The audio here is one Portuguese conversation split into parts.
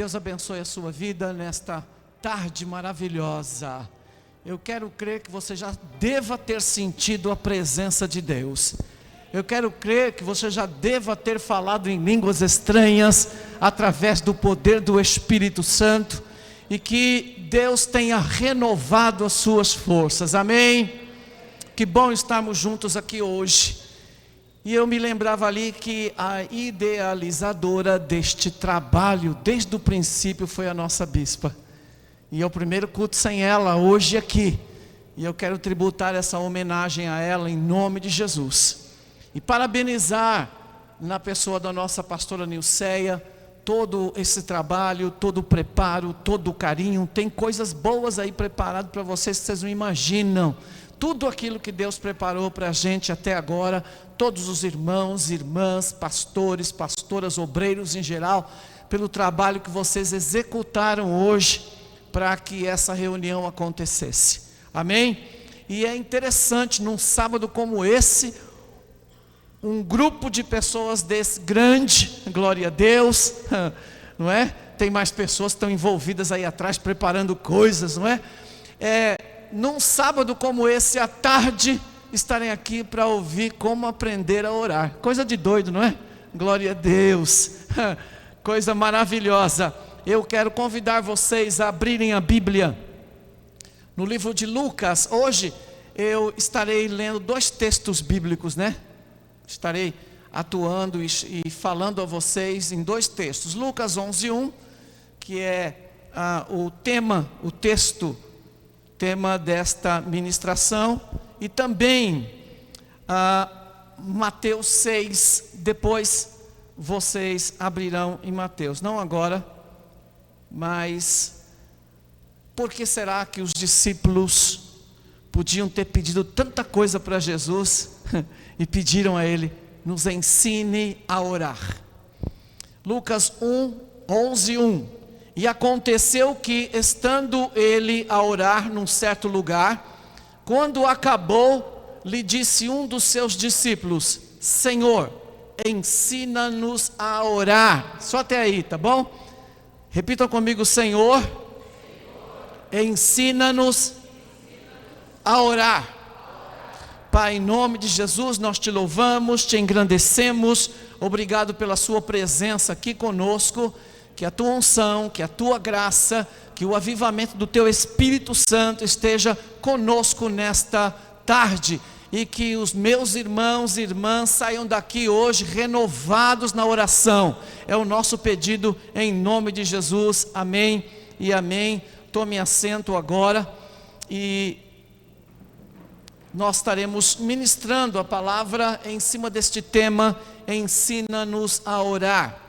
Deus abençoe a sua vida nesta tarde maravilhosa. Eu quero crer que você já deva ter sentido a presença de Deus. Eu quero crer que você já deva ter falado em línguas estranhas através do poder do Espírito Santo e que Deus tenha renovado as suas forças. Amém? Que bom estarmos juntos aqui hoje. E eu me lembrava ali que a idealizadora deste trabalho, desde o princípio, foi a nossa bispa. E é o primeiro culto sem ela, hoje aqui. E eu quero tributar essa homenagem a ela em nome de Jesus. E parabenizar na pessoa da nossa pastora Nilceia, todo esse trabalho, todo o preparo, todo o carinho. Tem coisas boas aí preparado para vocês que vocês não imaginam. Tudo aquilo que Deus preparou para a gente até agora, todos os irmãos, irmãs, pastores, pastoras, obreiros em geral, pelo trabalho que vocês executaram hoje para que essa reunião acontecesse. Amém? E é interessante, num sábado como esse, um grupo de pessoas desse grande, glória a Deus, não é? Tem mais pessoas que estão envolvidas aí atrás preparando coisas, não é? Num sábado como esse, à tarde, estarem aqui para ouvir como aprender a orar. Coisa de doido, não é? Glória a Deus. Coisa maravilhosa. Eu quero convidar vocês a abrirem a Bíblia no livro de Lucas. Hoje eu estarei lendo 2 textos bíblicos, né? Estarei atuando e falando a vocês em 2 textos. Lucas 11:1, que é o tema desta ministração, e também Mateus 6, depois vocês abrirão em Mateus, não agora, mas por que será que os discípulos podiam ter pedido tanta coisa para Jesus e pediram a Ele, nos ensine a orar? Lucas 11:1. E aconteceu que, estando ele a orar num certo lugar, quando acabou, lhe disse um dos seus discípulos: Senhor, ensina-nos a orar. Só até aí, tá bom? Repitam comigo: Senhor, ensina-nos a orar. Pai, em nome de Jesus, nós te louvamos, te engrandecemos. Obrigado pela sua presença aqui conosco. Que a tua unção, que a tua graça, que o avivamento do teu Espírito Santo esteja conosco nesta tarde. E que os meus irmãos e irmãs saiam daqui hoje renovados na oração. É o nosso pedido em nome de Jesus. Amém e amém. Tome assento agora e nós estaremos ministrando a palavra em cima deste tema: ensina-nos a orar.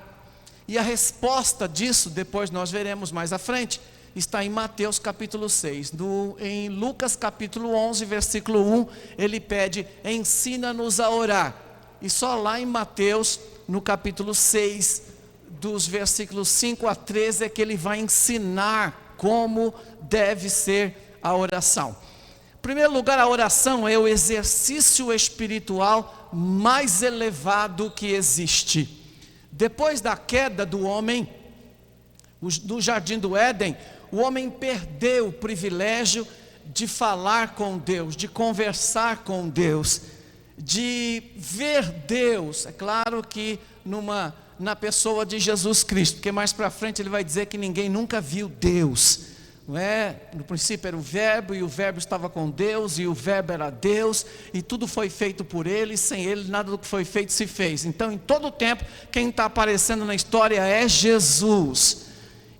E a resposta disso, depois nós veremos mais à frente, está em Mateus capítulo 6. Em Lucas capítulo 11, versículo 1, ele pede: ensina-nos a orar. E só lá em Mateus, no capítulo 6, dos versículos 5 a 13, é que ele vai ensinar como deve ser a oração. Em primeiro lugar, a oração é o exercício espiritual mais elevado que existe. Depois da queda do homem, do jardim do Éden, o homem perdeu o privilégio de falar com Deus, de conversar com Deus, de ver Deus. É claro que na pessoa de Jesus Cristo, porque mais para frente ele vai dizer que ninguém nunca viu Deus. Não é? No princípio era o verbo, e o verbo estava com Deus, e o verbo era Deus, e tudo foi feito por Ele, e sem Ele nada do que foi feito se fez. Então em todo o tempo, quem está aparecendo na história é Jesus.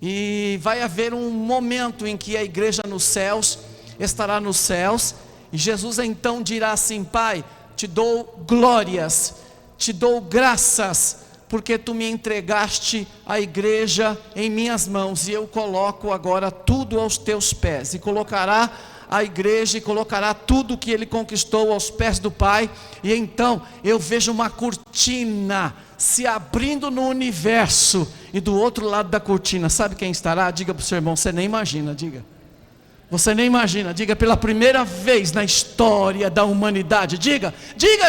E vai haver um momento em que a igreja nos céus, estará nos céus, e Jesus então dirá assim: Pai, te dou glórias, te dou graças, porque tu me entregaste a igreja em minhas mãos, e eu coloco agora tudo aos teus pés. E colocará a igreja e colocará tudo que ele conquistou aos pés do Pai. E então eu vejo uma cortina se abrindo no universo, e do outro lado da cortina, sabe quem estará? Diga para o seu irmão: você nem imagina, diga. Você nem imagina, diga: pela primeira vez na história da humanidade. Diga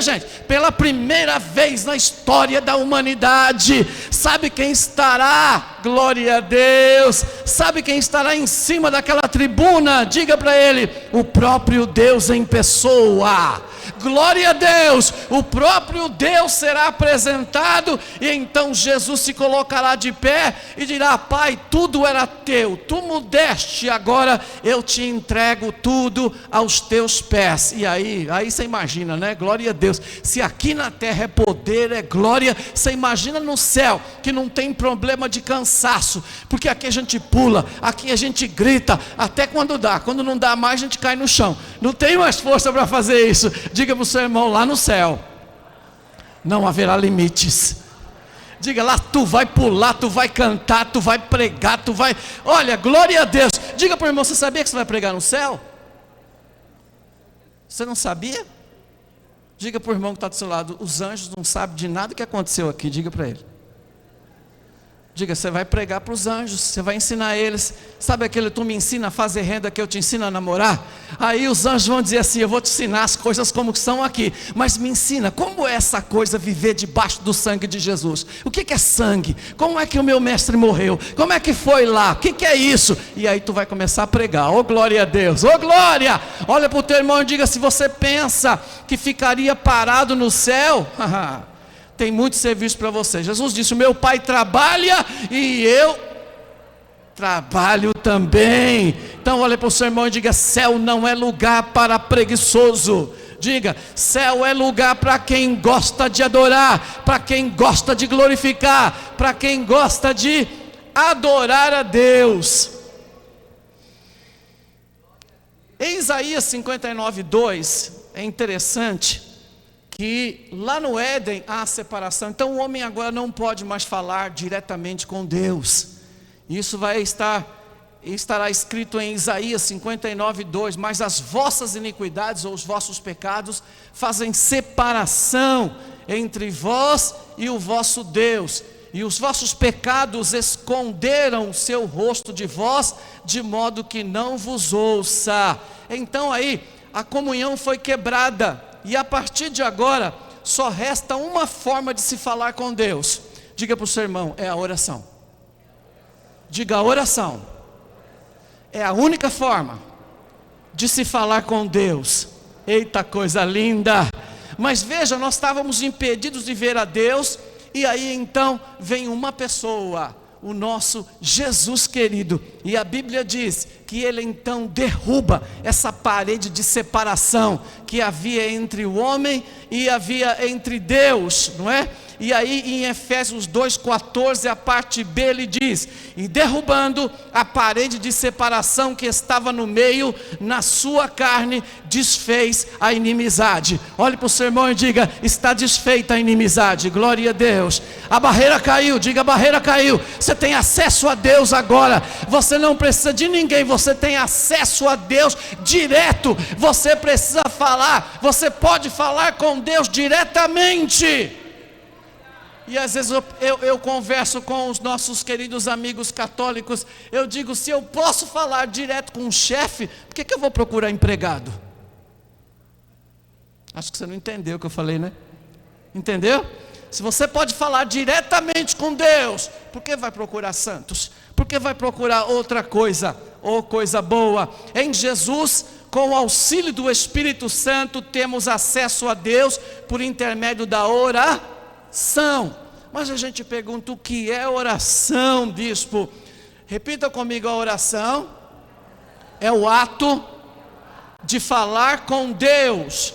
gente, pela primeira vez na história da humanidade. Sabe quem estará Glória a Deus. Sabe quem estará em cima daquela tribuna? Diga para ele: o próprio Deus em pessoa. Glória a Deus, o próprio Deus será apresentado, e então Jesus se colocará de pé e dirá: Pai, tudo era teu, tu me deste, agora eu te entrego tudo aos teus pés. E aí você imagina, né? Glória a Deus. Se aqui na terra é poder, é glória, você imagina no céu, que não tem problema de cansaço, porque aqui a gente pula, aqui a gente grita, até quando dá, quando não dá mais a gente cai no chão, não tem mais força para fazer isso. Diga para o seu irmão: lá no céu não haverá limites. Diga: lá tu vai pular, tu vai cantar, tu vai pregar, tu vai... Olha, glória a Deus. Diga para o irmão: você sabia que você vai pregar no céu? Você não sabia? Diga para o irmão que está do seu lado: os anjos não sabem de nada que aconteceu aqui. Diga para ele. Diga: você vai pregar para os anjos, você vai ensinar eles. Sabe aquele: tu me ensina a fazer renda, que eu te ensino a namorar? Aí os anjos vão dizer assim: eu vou te ensinar as coisas como são aqui, mas me ensina, como é essa coisa, viver debaixo do sangue de Jesus? O que é sangue? Como é que o meu mestre morreu? Como é que foi lá? O que é isso? E aí tu vai começar a pregar. Oh glória a Deus, oh glória. Olha para o teu irmão e diga: se você pensa que ficaria parado no céu, tem muito serviço para você. Jesus disse: o meu Pai trabalha e eu trabalho também. Então olha para o seu irmão e diga: céu não é lugar para preguiçoso. Diga: céu é lugar para quem gosta de adorar, para quem gosta de glorificar, para quem gosta de adorar a Deus. Em Isaías 59:2 é interessante que lá no Éden há separação. Então o homem agora não pode mais falar diretamente com Deus. Isso estará escrito em Isaías 59:2. Mas as vossas iniquidades ou os vossos pecados fazem separação entre vós e o vosso Deus, e os vossos pecados esconderam o seu rosto de vós, de modo que não vos ouça. Então aí a comunhão foi quebrada, e a partir de agora só resta uma forma de se falar com Deus. Diga para o seu irmão: é a oração. Diga: a oração é a única forma de se falar com Deus. Eita coisa linda. Mas veja, nós estávamos impedidos de ver a Deus, e aí então vem uma pessoa, o nosso Jesus querido, e a Bíblia diz que ele então derruba essa parede de separação que havia entre o homem e havia entre Deus, não é? E aí em Efésios 2:14, a parte B, ele diz: e derrubando a parede de separação que estava no meio, na sua carne desfez a inimizade. Olhe para o seu irmão e diga: está desfeita a inimizade. Glória a Deus. A barreira caiu. Diga: a barreira caiu. Você tem acesso a Deus agora. Você não precisa de ninguém, você tem acesso a Deus direto. Você precisa falar, você pode falar com Deus diretamente. E às vezes eu converso com os nossos queridos amigos católicos. Eu digo: se eu posso falar direto com um chefe, por que eu vou procurar empregado? Acho que você não entendeu o que eu falei, né? Entendeu? Se você pode falar diretamente com Deus, por que vai procurar santos? Por que vai procurar outra coisa? Ou coisa boa? Em Jesus, com o auxílio do Espírito Santo, temos acesso a Deus por intermédio da oração. Mas a gente pergunta: o que é oração, bispo? Repita comigo: a oração é o ato de falar com Deus.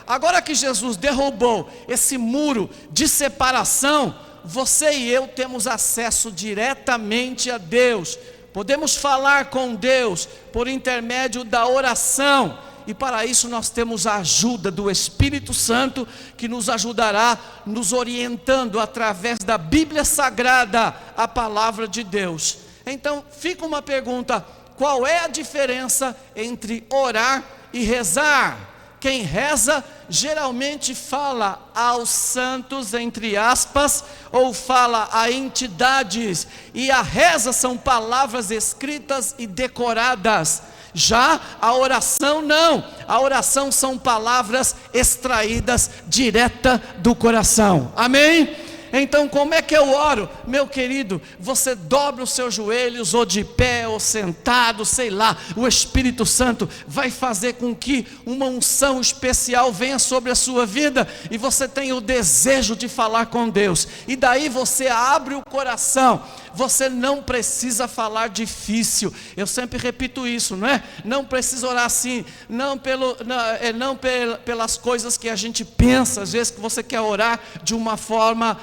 Agora que Jesus derrubou esse muro de separação, você e eu temos acesso diretamente a Deus. Podemos falar com Deus por intermédio da oração. E para isso nós temos a ajuda do Espírito Santo, que nos ajudará nos orientando através da Bíblia Sagrada, a palavra de Deus. Então fica uma pergunta: qual é a diferença entre orar e rezar? Quem reza geralmente fala aos santos, entre aspas, ou fala a entidades, e a reza são palavras escritas e decoradas. Já a oração não, a oração são palavras extraídas direta do coração. Amém? Então como é que eu oro? Meu querido, você dobra os seus joelhos, ou de pé, ou sentado, sei lá. O Espírito Santo vai fazer com que uma unção especial venha sobre a sua vida, e você tenha o desejo de falar com Deus, e daí você abre o coração. Você não precisa falar difícil, eu sempre repito isso, não é? Não precisa orar assim, pelas coisas que a gente pensa. Às vezes que você quer orar de uma forma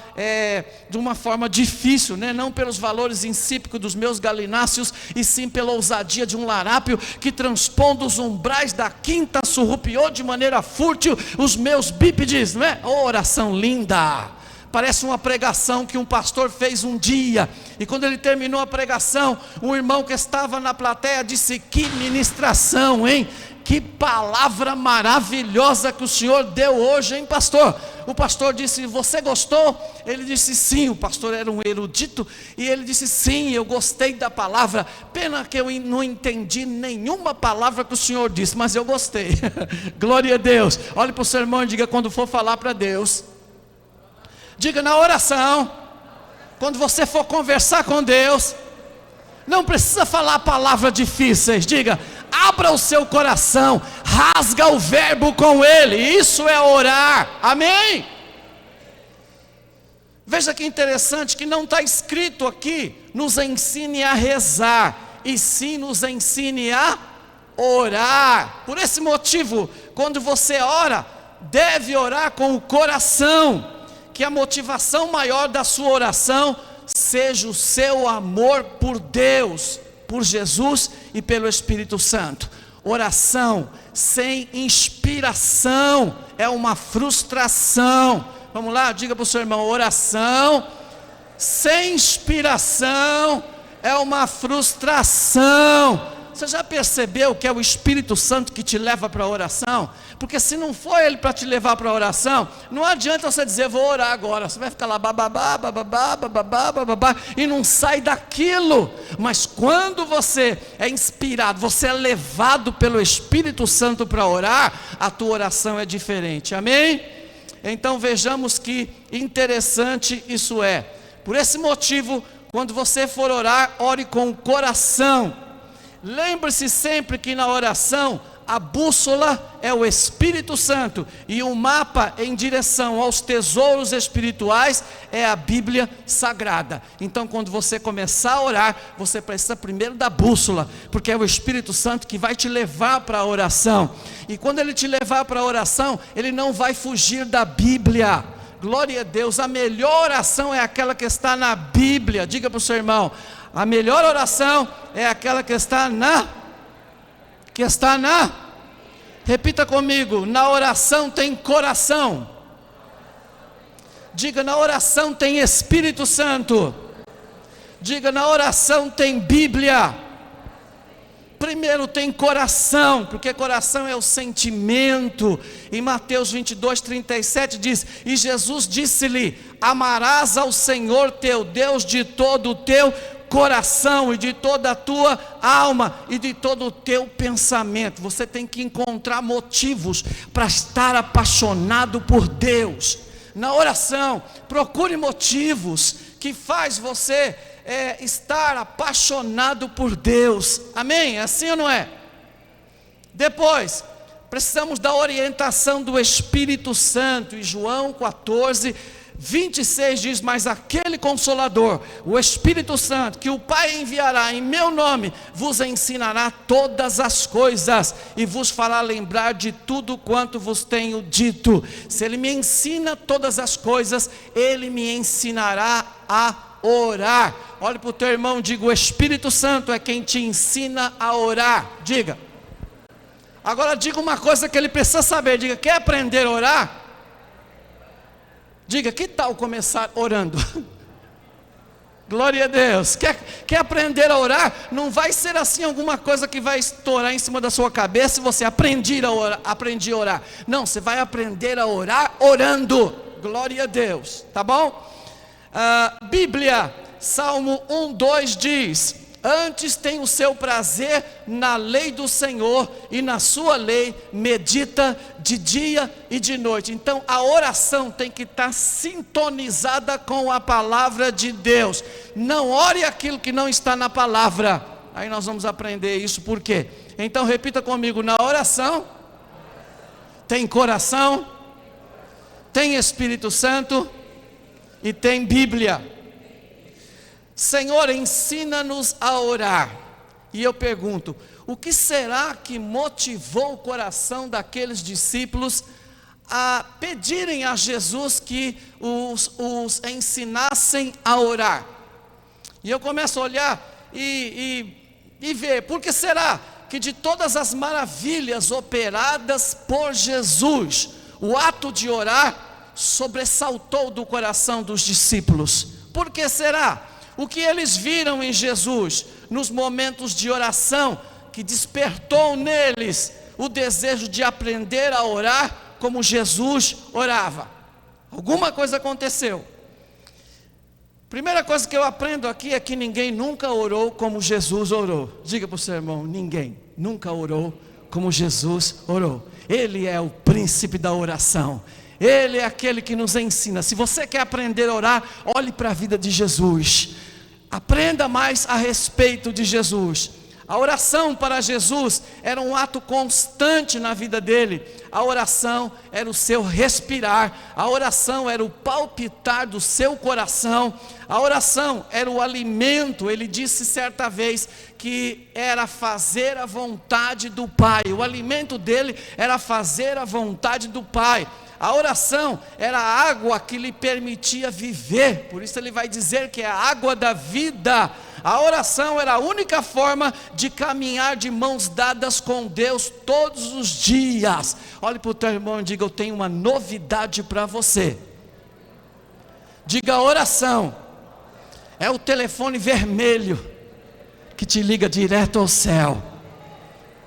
difícil, né? Não pelos valores insípicos dos meus galináceos, e sim pela ousadia de um larápio que, transpondo os umbrais da quinta, surrupiou de maneira fútil os meus bípedes, não é? Oh, oração linda! Parece uma pregação que um pastor fez um dia, e quando ele terminou a pregação, um irmão que estava na plateia disse: que ministração, hein? Que palavra maravilhosa que o senhor deu hoje, hein, pastor? O pastor disse: você gostou? Ele disse sim. O pastor era um erudito, e ele disse: sim, eu gostei da palavra. Pena que eu não entendi nenhuma palavra que o senhor disse, mas eu gostei. Glória a Deus. Olhe para o seu irmão e diga: quando for falar para Deus, diga na oração, quando você for conversar com Deus, não precisa falar palavras difíceis. Diga: abra o seu coração, rasga o verbo com Ele. Isso é orar, amém? Veja que interessante que não está escrito aqui, nos ensine a rezar, e sim nos ensine a orar. Por esse motivo, quando você ora, deve orar com o coração. Que a motivação maior da sua oração seja o seu amor por Deus, por Jesus e pelo Espírito Santo. Oração sem inspiração é uma frustração. Vamos lá, diga para o seu irmão: oração sem inspiração é uma frustração. Você já percebeu que é o Espírito Santo que te leva para a oração? Porque se não for Ele para te levar para a oração, não adianta você dizer: vou orar agora. Você vai ficar lá bababá, bababá, bababá, bababá, e não sai daquilo. Mas quando você é inspirado, você é levado pelo Espírito Santo para orar, a tua oração é diferente, amém? Então vejamos que interessante isso é. Por esse motivo, quando você for orar, ore com o coração. Lembre-se sempre que na oração a bússola é o Espírito Santo, e o mapa em direção aos tesouros espirituais é a Bíblia Sagrada. Então quando você começar a orar, você precisa primeiro da bússola, porque é o Espírito Santo que vai te levar para a oração, e quando Ele te levar para a oração, Ele não vai fugir da Bíblia. Glória a Deus. A melhor oração é aquela que está na Bíblia. Diga para o seu irmão: a melhor oração é aquela que está na... Repita comigo: na oração tem coração. Diga: na oração tem Espírito Santo. Diga: na oração tem Bíblia. Primeiro tem coração, porque coração é o sentimento. Em Mateus 22:37 diz: e Jesus disse-lhe: amarás ao Senhor teu Deus de todo o teu coração, e de toda a tua alma, e de todo o teu pensamento. Você tem que encontrar motivos para estar apaixonado por Deus. Na oração, procure motivos que faz você estar apaixonado por Deus, amém? É assim ou não é? Depois, precisamos da orientação do Espírito Santo. E João 14:26 diz: mas aquele Consolador, o Espírito Santo, que o Pai enviará em meu nome, vos ensinará todas as coisas, e vos fará lembrar de tudo quanto vos tenho dito. Se Ele me ensina todas as coisas, Ele me ensinará a orar. Olhe para o teu irmão e diga: o Espírito Santo é quem te ensina a orar. Diga. Agora diga uma coisa que ele precisa saber. Diga: quer aprender a orar? Diga: que tal começar orando? Glória a Deus. Quer aprender a orar? Não vai ser assim alguma coisa que vai estourar em cima da sua cabeça e você aprendi a orar. Não, você vai aprender a orar orando. Glória a Deus, tá bom? Bíblia, Salmo 1:2 diz: antes tem o seu prazer na lei do Senhor, e na sua lei medita de dia e de noite. Então a oração tem que estar sintonizada com a palavra de Deus. Não ore aquilo que não está na palavra. Aí nós vamos aprender isso, por quê? Então repita comigo: na oração tem coração, tem Espírito Santo e tem Bíblia. Senhor, ensina-nos a orar. E eu pergunto: o que será que motivou o coração daqueles discípulos a pedirem a Jesus que os ensinassem a orar? E eu começo a olhar e ver, por que será que de todas as maravilhas operadas por Jesus, o ato de orar sobressaltou do coração dos discípulos? Por que será? O que eles viram em Jesus nos momentos de oração que despertou neles o desejo de aprender a orar como Jesus orava? Alguma coisa aconteceu. Primeira coisa que eu aprendo aqui é que ninguém nunca orou como Jesus orou. Diga para o seu irmão: ninguém nunca orou como Jesus orou. Ele é o príncipe da oração. Ele é aquele que nos ensina. Se você quer aprender a orar, olhe para a vida de Jesus. Aprenda mais a respeito de Jesus. A oração para Jesus era um ato constante na vida dele. A oração era o seu respirar. A oração era o palpitar do seu coração. A oração era o alimento. Ele disse certa vez que era fazer a vontade do Pai. O alimento dele era fazer a vontade do Pai. A oração era a água que lhe permitia viver. Por isso ele vai dizer que é a água da vida. A oração era a única forma de caminhar de mãos dadas com Deus todos os dias. Olhe para o teu irmão e diga: eu tenho uma novidade para você. Diga: oração é o telefone vermelho que te liga direto ao céu.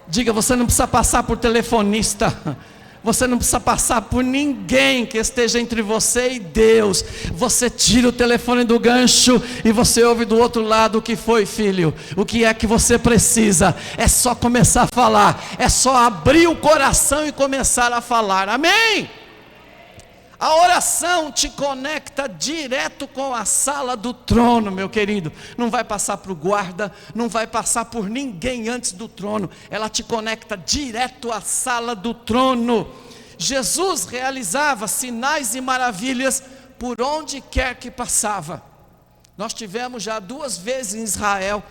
Diga: você não precisa passar por telefonista. Você não precisa passar por ninguém que esteja entre você e Deus. Você tira o telefone do gancho e você ouve do outro lado: o que foi, filho? O que é que você precisa? É só começar a falar. É só abrir o coração e começar a falar. Amém? A oração te conecta direto com a sala do trono, meu querido. Não vai passar para o guarda, não vai passar por ninguém antes do trono. Ela te conecta direto à sala do trono. Jesus realizava sinais e maravilhas por onde quer que passava. Nós tivemos já 2 vezes em Israel,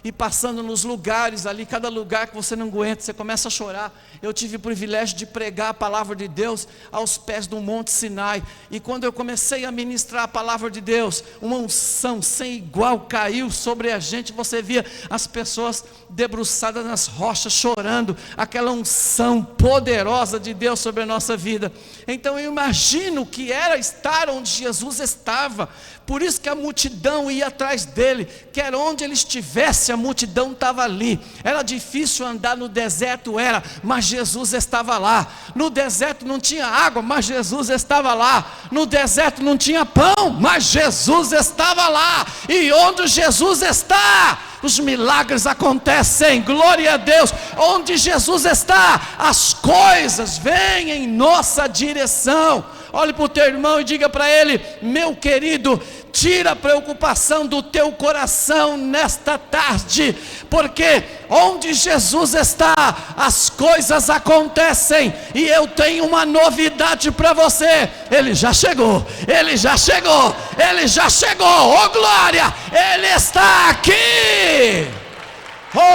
e passando nos lugares ali, cada lugar que você não aguenta, você começa a chorar. Eu tive o privilégio de pregar a palavra de Deus aos pés do Monte Sinai, e quando eu comecei a ministrar a palavra de Deus, uma unção sem igual caiu sobre a gente. Você via as pessoas debruçadas nas rochas chorando, aquela unção poderosa de Deus sobre a nossa vida. Então eu imagino que era estar onde Jesus estava. Por isso que a multidão ia atrás dele, quer onde ele estivesse, a multidão estava ali. Era difícil andar no deserto, mas Jesus estava lá. No deserto não tinha água, mas Jesus estava lá. No deserto não tinha pão, mas Jesus estava lá. E onde Jesus está, os milagres acontecem. Glória a Deus. Onde Jesus está, as coisas vêm em nossa direção. Olhe para o teu irmão e diga para ele: meu querido, tira a preocupação do teu coração nesta tarde, porque onde Jesus está, as coisas acontecem. E eu tenho uma novidade para você: Ele já chegou, Ele já chegou, Ele já chegou. Oh glória, Ele está aqui.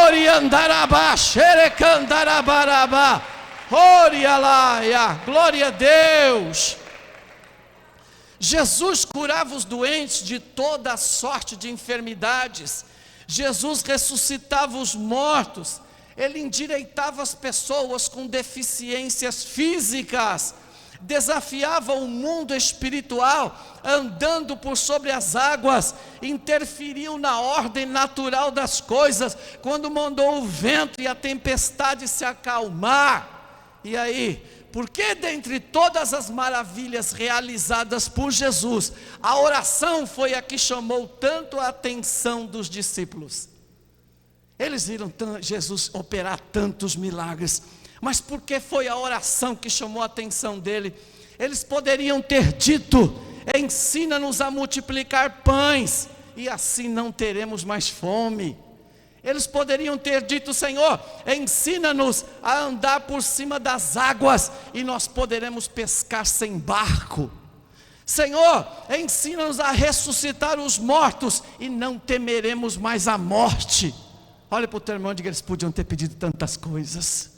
Oriandarabá, xerecandarabarabá, orialaia, glória a Deus. Jesus curava os doentes de toda a sorte de enfermidades. Jesus ressuscitava os mortos. Ele endireitava as pessoas com deficiências físicas. Desafiava o mundo espiritual, andando por sobre as águas. Interferiu na ordem natural das coisas, quando mandou o vento e a tempestade se acalmar. E aí, por que dentre todas as maravilhas realizadas por Jesus, a oração foi a que chamou tanto a atenção dos discípulos? Eles viram Jesus operar tantos milagres, mas porque foi a oração que chamou a atenção dele. Eles poderiam ter dito: ensina-nos a multiplicar pães, e assim não teremos mais fome. Eles poderiam ter dito: Senhor, ensina-nos a andar por cima das águas, e nós poderemos pescar sem barco. Senhor, ensina-nos a ressuscitar os mortos, e não temeremos mais a morte. Olha para o teu irmão e diga: eles podiam ter pedido tantas coisas.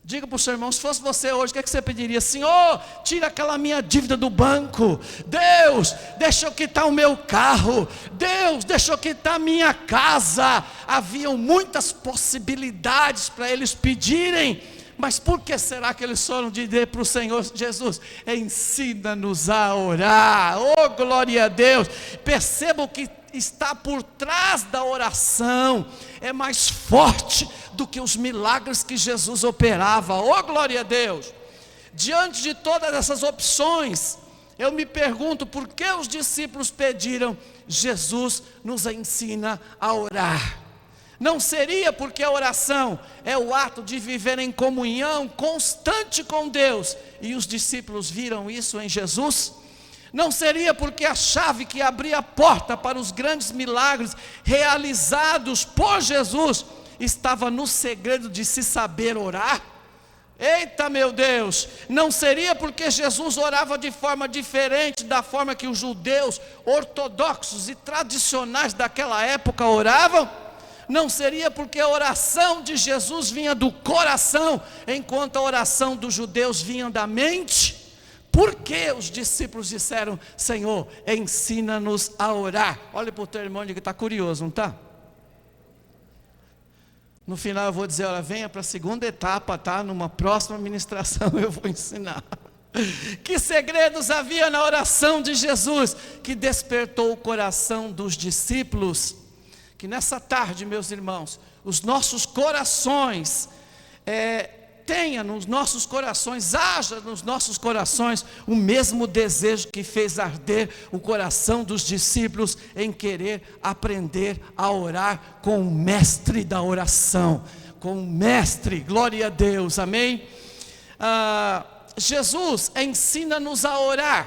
Diga para o seu irmão: se fosse você hoje, o que você pediria? Senhor, tira aquela minha dívida do banco. Deus, deixa eu quitar o meu carro. Deus, deixa eu quitar a minha casa. Haviam muitas possibilidades para eles pedirem, mas por que será que eles foram dizer para o Senhor Jesus: ensina-nos a orar? Oh, glória a Deus. Perceba o que está por trás da oração, é mais forte do que os milagres que Jesus operava. Oh, glória a Deus. Diante de todas essas opções, eu me pergunto: por que os discípulos pediram: Jesus nos ensina a orar? Não seria porque a oração é o ato de viver em comunhão constante com Deus, e os discípulos viram isso em Jesus? Não seria porque a chave que abria a porta para os grandes milagres realizados por Jesus estava no segredo de se saber orar? Eita, meu Deus! Não seria porque Jesus orava de forma diferente da forma que os judeus ortodoxos e tradicionais daquela época oravam? Não seria porque a oração de Jesus vinha do coração, enquanto a oração dos judeus vinha da mente? Por que os discípulos disseram: Senhor, ensina-nos a orar? Olha para o teu irmão e diga: está curioso, não está? No final eu vou dizer: olha, venha para a segunda etapa, tá? Numa próxima ministração eu vou ensinar. Que segredos havia na oração de Jesus que despertou o coração dos discípulos? Que nessa tarde, meus irmãos, os nossos corações tenha nos nossos corações, haja nos nossos corações o mesmo desejo que fez arder o coração dos discípulos em querer aprender a orar com o mestre da oração, com o mestre. Glória a Deus, amém? Jesus ensina-nos a orar.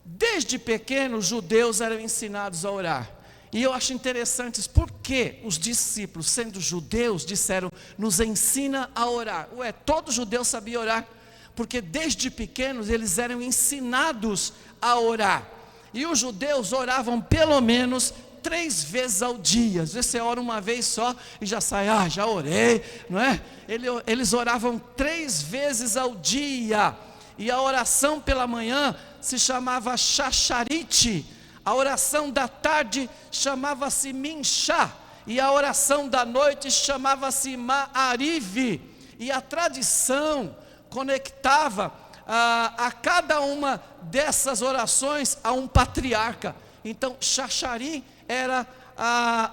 Desde pequenos, os judeus eram ensinados a orar. E eu acho interessante por que os discípulos, sendo judeus, disseram: nos ensina a orar. Ué, todo judeu sabia orar, porque desde pequenos eles eram ensinados a orar. E os judeus oravam pelo menos 3 vezes ao dia. Às vezes você ora uma vez só e já sai: já orei, não é? Eles oravam 3 vezes ao dia. E a oração pela manhã se chamava Shacharite. A oração da tarde chamava-se Minchá, e a oração da noite chamava-se Ma'ariv. E a tradição conectava a cada uma dessas orações a um patriarca. Então, Shachari era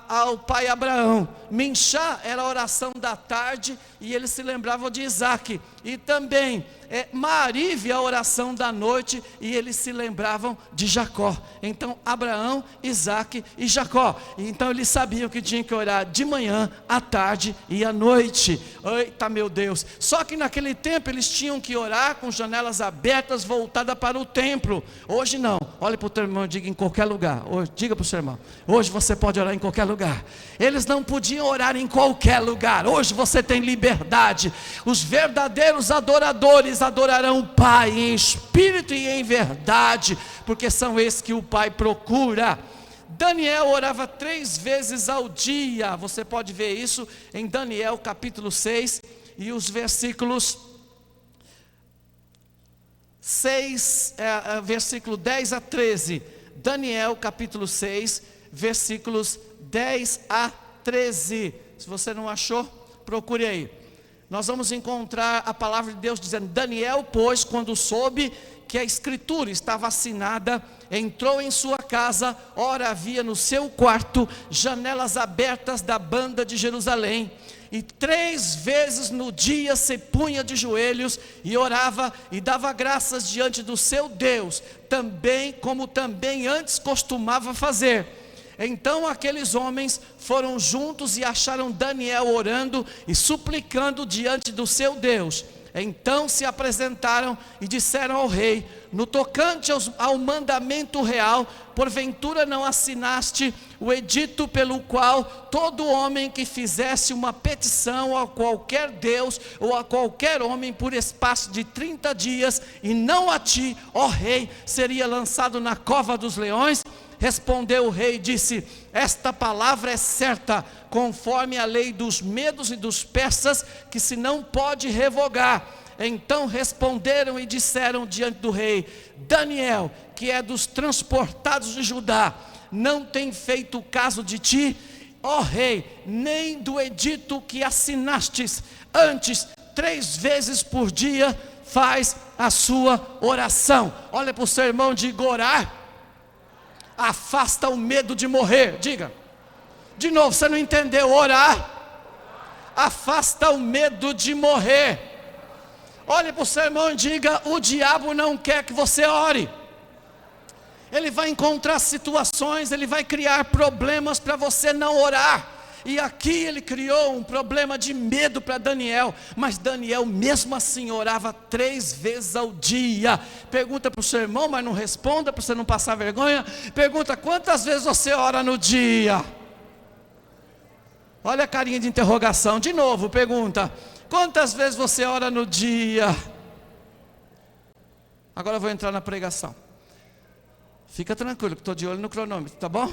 ao pai Abraão, Minchá era a oração da tarde, e eles se lembravam de Isaac. E também Ma'ariv, a oração da noite, e eles se lembravam de Jacó. Então Abraão, Isaac e Jacó. Então eles sabiam que tinham que orar de manhã, à tarde e à noite. Eita, meu Deus! Só que naquele tempo eles tinham que orar com janelas abertas, voltadas para o templo. Hoje não. Olhe para o teu irmão e diga: em qualquer lugar. Hoje, diga para o seu irmão: hoje você pode orar em qualquer lugar. Eles não podiam orar em qualquer lugar. Hoje você tem liberdade. Os verdadeiros adoradores adorarão o Pai em espírito e em verdade, porque são esses que o Pai procura. Daniel orava 3 vezes ao dia. Você pode ver isso em Daniel capítulo 6 e os versículos 6, versículo 10 a 13. Daniel capítulo 6, versículos 10 a 13. Se você não achou, procure aí. Nós vamos encontrar a palavra de Deus dizendo: Daniel, pois, quando soube que a escritura estava assinada, entrou em sua casa. Ora, havia no seu quarto janelas abertas da banda de Jerusalém, e 3 vezes no dia se punha de joelhos e orava e dava graças diante do seu Deus, também como também antes costumava fazer. Então aqueles homens foram juntos e acharam Daniel orando e suplicando diante do seu Deus. Então se apresentaram e disseram ao rei: no tocante ao mandamento real, porventura não assinaste o edito pelo qual todo homem que fizesse uma petição a qualquer Deus ou a qualquer homem por espaço de 30 dias, e não a ti, ó rei, seria lançado na cova dos leões? Respondeu o rei e disse: esta palavra é certa, conforme a lei dos medos e dos persas, que se não pode revogar. Então responderam e disseram diante do rei: Daniel, que é dos transportados de Judá, não tem feito caso de ti, ó rei, nem do edito que assinastes. Antes, 3 vezes por dia faz a sua oração. Olha para o seu irmão, diga: orar afasta o medo de morrer. Diga de novo, você não entendeu? Orar afasta o medo de morrer. Olhe para o seu irmão e diga: o diabo não quer que você ore. Ele vai encontrar situações, ele vai criar problemas para você não orar. E aqui ele criou um problema de medo para Daniel, mas Daniel mesmo assim orava 3 vezes ao dia. Pergunta para o seu irmão, mas não responda para você não passar vergonha. Pergunta: quantas vezes você ora no dia? Olha a carinha de interrogação. De novo, pergunta: quantas vezes você ora no dia? Agora eu vou entrar na pregação. Fica tranquilo que estou de olho no cronômetro, tá bom?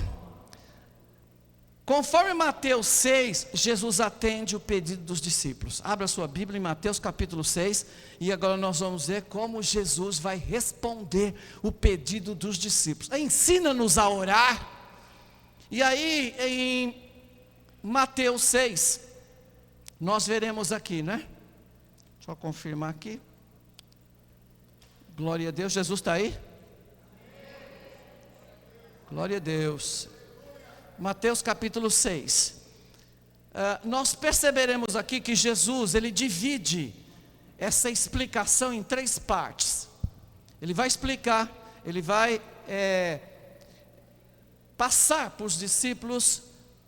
Conforme Mateus 6, Jesus atende o pedido dos discípulos. Abra sua Bíblia em Mateus capítulo 6. E agora nós vamos ver como Jesus vai responder o pedido dos discípulos. Ensina-nos a orar. E aí em Mateus 6, nós veremos aqui, né? Deixa eu confirmar aqui. Glória a Deus, Jesus está aí? Glória a Deus. Mateus capítulo 6. Nós perceberemos aqui que Jesus, ele divide essa explicação em 3 partes. Ele vai explicar, ele vai passar para os discípulos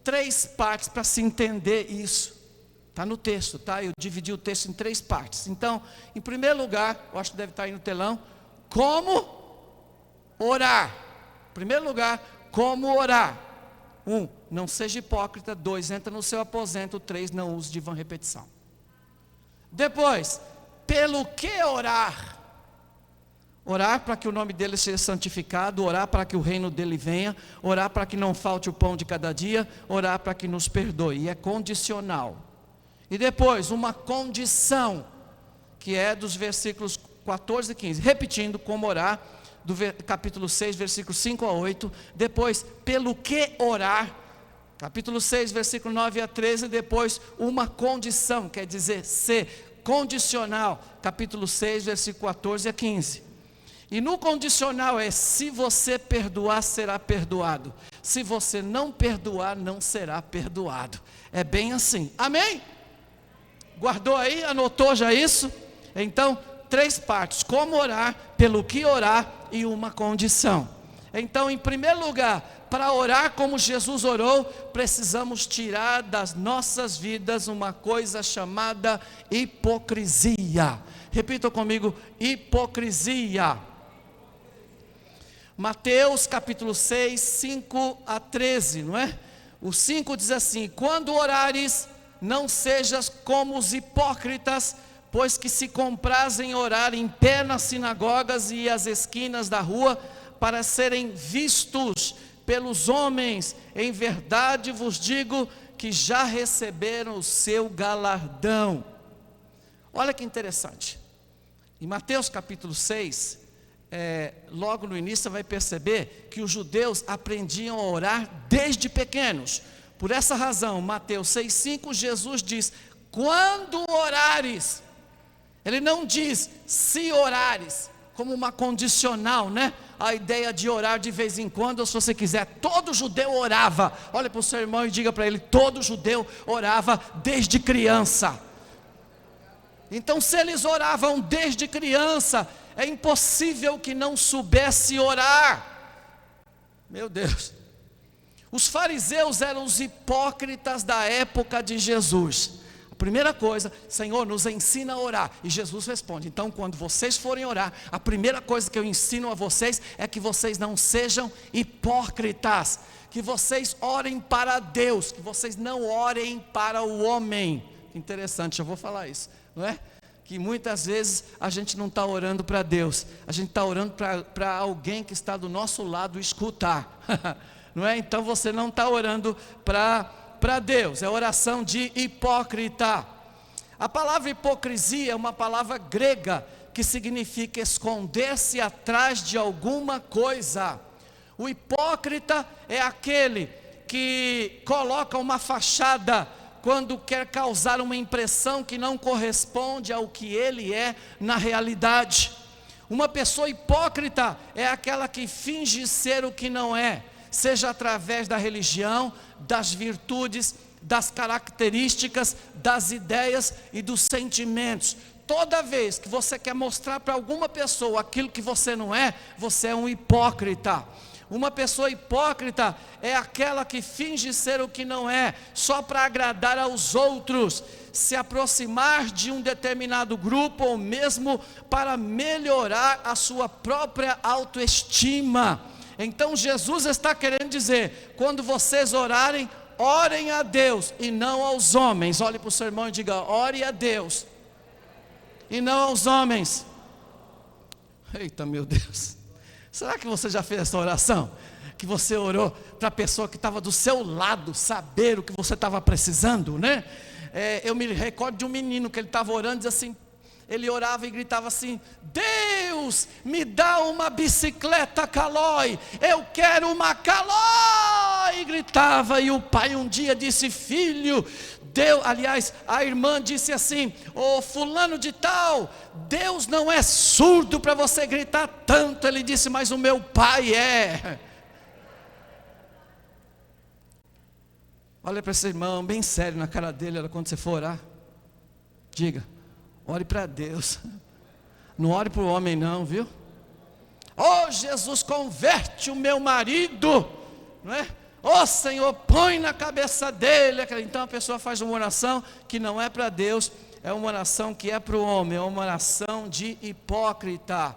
3 partes para se entender isso. Está no texto, tá? Eu dividi o texto em 3 partes. Então, em primeiro lugar, eu acho que deve estar aí no telão, como orar. Em primeiro lugar, como orar. 1, não seja hipócrita. 2, entra no seu aposento. 3, não use de vã repetição. Depois, pelo que orar? Orar para que o nome dele seja santificado, orar para que o reino dele venha, orar para que não falte o pão de cada dia, orar para que nos perdoe. E é condicional. E depois, uma condição, que é dos versículos 14 e 15. Repetindo, como orar, do capítulo 6, versículos 5 a 8. Depois, pelo que orar, capítulo 6, versículo 9 a 13. Depois, uma condição, quer dizer, ser condicional, capítulo 6, versículo 14 a 15. E no condicional é: se você perdoar, será perdoado. Se você não perdoar, não será perdoado. É bem assim, amém? Guardou aí? Anotou já isso? Então, 3 partes: como orar, pelo que orar e uma condição. Então, em primeiro lugar, para orar como Jesus orou, precisamos tirar das nossas vidas uma coisa chamada hipocrisia. Repita comigo: hipocrisia. Mateus capítulo 6, 5 a 13, não é? O 5 diz assim: quando orares, não sejas como os hipócritas, pois que se comprazem em orar em pé nas sinagogas e às esquinas da rua, para serem vistos pelos homens. Em verdade vos digo que já receberam o seu galardão. Olha que interessante. Em Mateus capítulo 6, logo no início você vai perceber que os judeus aprendiam a orar desde pequenos. Por essa razão, Mateus 6,5, Jesus diz: quando orares. Ele não diz se orares, como uma condicional, né? A ideia de orar de vez em quando, ou se você quiser. Todo judeu orava. Olha para o seu irmão e diga para ele: todo judeu orava desde criança. Então, se eles oravam desde criança, é impossível que não soubesse orar. Meu Deus. Os fariseus eram os hipócritas da época de Jesus. A primeira coisa, Senhor, nos ensina a orar. E Jesus responde: então, quando vocês forem orar, a primeira coisa que eu ensino a vocês é que vocês não sejam hipócritas, que vocês orem para Deus, que vocês não orem para o homem. Interessante, eu vou falar isso, não é? Que muitas vezes a gente não está orando para Deus, a gente está orando para alguém que está do nosso lado escutar, não é? Então você não está orando para Deus, é oração de hipócrita. A palavra hipocrisia é uma palavra grega que significa esconder-se atrás de alguma coisa. O hipócrita é aquele que coloca uma fachada quando quer causar uma impressão que não corresponde ao que ele é na realidade. Uma pessoa hipócrita é aquela que finge ser o que não é, seja através da religião, das virtudes, das características, das ideias e dos sentimentos. Toda vez que você quer mostrar para alguma pessoa aquilo que você não é, você é um hipócrita. Uma pessoa hipócrita é aquela que finge ser o que não é, só para agradar aos outros, se aproximar de um determinado grupo, ou mesmo para melhorar a sua própria autoestima. Então Jesus está querendo dizer: quando vocês orarem, orem a Deus e não aos homens. Olhe para o seu irmão e diga: ore a Deus e não aos homens. Eita, meu Deus! Será que você já fez essa oração? Que você orou para a pessoa que estava do seu lado saber o que você estava precisando, né? Eu me recordo de um menino que ele estava orando e dizia assim, ele orava e gritava assim: Deus, me dá uma bicicleta Caloi, eu quero uma Caloi, e gritava. E o pai um dia disse: filho, Deus, aliás, a irmã disse assim: ô fulano de tal, Deus não é surdo para você gritar tanto. Ele disse: mas o meu pai é. Olha para esse irmão bem sério na cara dele, quando você for orar, diga: ore para Deus, não ore para o homem não, viu? Oh Jesus, converte o meu marido, não é? Oh Senhor, põe na cabeça dele. Então a pessoa faz uma oração que não é para Deus, é uma oração que é para o homem, é uma oração de hipócrita.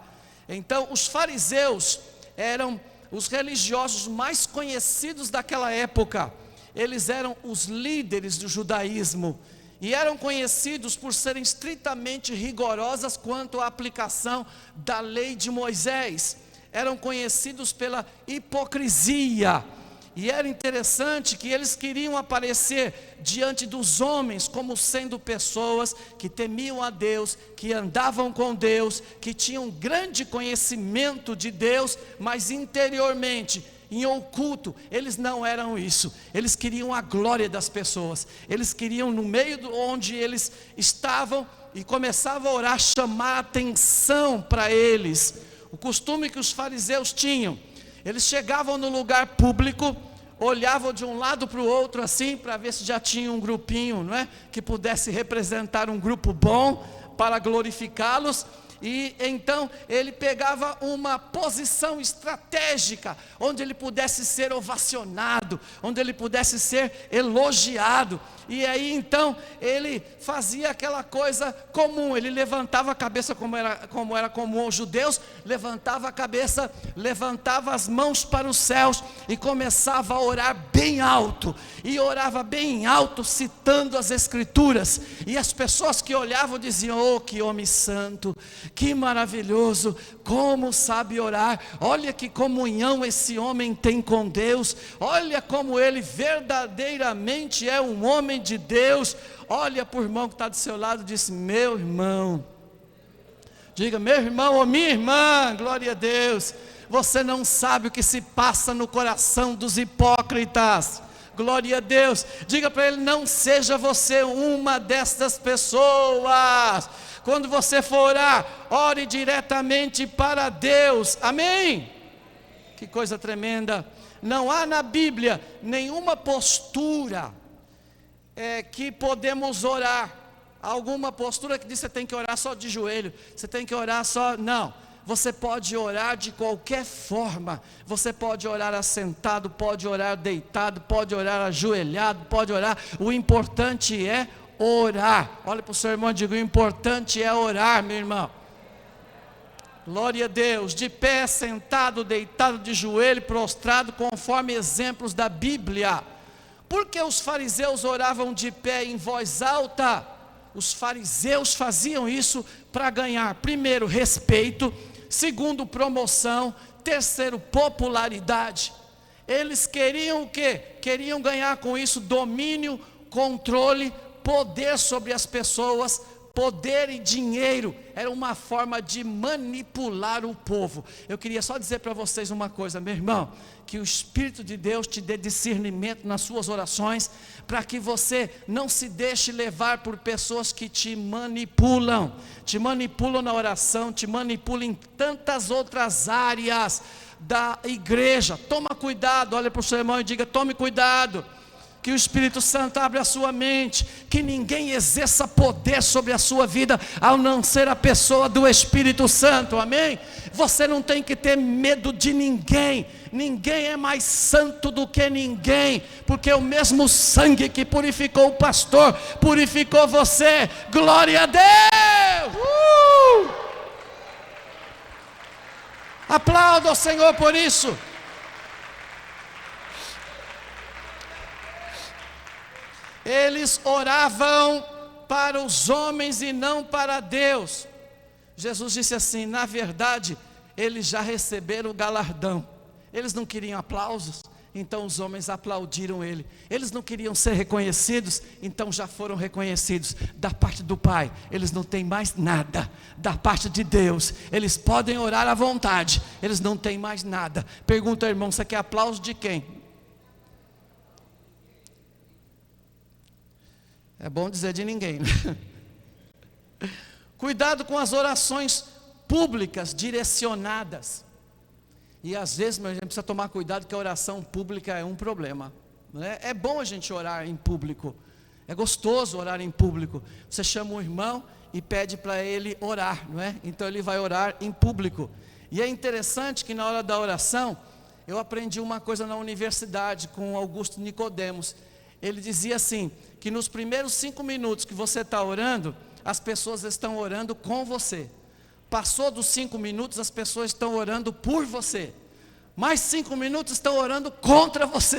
Então os fariseus eram os religiosos mais conhecidos daquela época. Eles eram os líderes do judaísmo e eram conhecidos por serem estritamente rigorosas quanto à aplicação da lei de Moisés. Eram conhecidos pela hipocrisia. E era interessante que eles queriam aparecer diante dos homens como sendo pessoas que temiam a Deus, que andavam com Deus, que tinham grande conhecimento de Deus, mas interiormente, em oculto, eles não eram isso. Eles queriam a glória das pessoas. Eles queriam, no meio onde eles estavam e começavam a orar, chamar a atenção para eles. O costume que os fariseus tinham: eles chegavam no lugar público, olhavam de um lado para o outro assim, para ver se já tinha um grupinho, não é? Que pudesse representar um grupo bom para glorificá-los. E então ele pegava uma posição estratégica, onde ele pudesse ser ovacionado, onde ele pudesse ser elogiado. E aí então ele fazia aquela coisa comum, ele levantava a cabeça como era comum aos judeus, levantava a cabeça, levantava as mãos para os céus e começava a orar bem alto, e orava bem alto citando as escrituras, e as pessoas que olhavam diziam: oh, que homem santo, que maravilhoso, como sabe orar, olha que comunhão esse homem tem com Deus, olha como ele verdadeiramente é um homem de Deus. Olha para o irmão que está do seu lado e diz: meu irmão, diga: meu irmão ou minha irmã, glória a Deus, você não sabe o que se passa no coração dos hipócritas. Glória a Deus. Diga para ele: não seja você uma dessas pessoas. Quando você for orar, ore diretamente para Deus. Amém? Que coisa tremenda. Não há na Bíblia nenhuma postura que podemos orar. Alguma postura que diz que você tem que orar só de joelho, você tem que orar só. Não. você pode orar de qualquer forma. Você pode orar assentado, pode orar deitado, pode orar ajoelhado, pode orar. O importante é orar. Olha para o seu irmão e diga: o importante é orar, meu irmão. Glória a Deus. De pé, sentado, deitado, de joelho, prostrado, conforme exemplos da Bíblia. Por que os fariseus oravam de pé em voz alta? Os fariseus faziam isso para ganhar, primeiro, respeito, segundo, promoção, terceiro, popularidade. Eles queriam o quê? Queriam ganhar com isso domínio, controle, poder sobre as pessoas. Poder e dinheiro era uma forma de manipular o povo. Eu queria só dizer para vocês uma coisa, meu irmão, que o Espírito de Deus te dê discernimento nas suas orações, para que você não se deixe levar por pessoas que te manipulam na oração, te manipulam em tantas outras áreas da igreja. Toma cuidado, olha para o seu irmão e diga: tome cuidado. Que o Espírito Santo abra a sua mente, que ninguém exerça poder sobre a sua vida, ao não ser a pessoa do Espírito Santo, amém? Você não tem que ter medo de ninguém, ninguém é mais santo do que ninguém, porque o mesmo sangue que purificou o pastor, purificou você, glória a Deus! Aplauda o Senhor por isso. Eles oravam para os homens e não para Deus. Jesus disse assim: na verdade, eles já receberam o galardão. Eles não queriam aplausos, então os homens aplaudiram ele. Eles não queriam ser reconhecidos, então já foram reconhecidos. Da parte do Pai, eles não têm mais nada. Da parte de Deus, eles podem orar à vontade, eles não têm mais nada. Pergunta, irmão, você quer aplauso de quem? É bom dizer de ninguém, né? Cuidado com as orações públicas direcionadas. E às vezes, meu, a gente precisa tomar cuidado, que a oração pública é um problema, né? É bom a gente orar em público, é gostoso orar em público. Você chama um irmão e pede para ele orar, não é? Então ele vai orar em público. E é interessante que na hora da oração, eu aprendi uma coisa na universidade com Augusto Nicodemos. Ele dizia assim, que nos primeiros 5 minutos que você está orando, as pessoas estão orando com você. Passou dos 5 minutos, as pessoas estão orando por você. Mais 5 minutos estão orando contra você.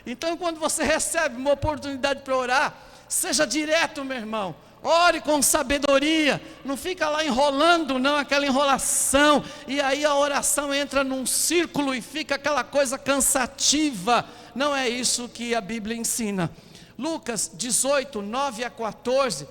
Então, quando você recebe uma oportunidade para orar, seja direto, meu irmão. Ore com sabedoria, não fica lá enrolando não, aquela enrolação, e aí a oração entra num círculo e fica aquela coisa cansativa. Não é isso que a Bíblia ensina. Lucas 18, 9 a 14,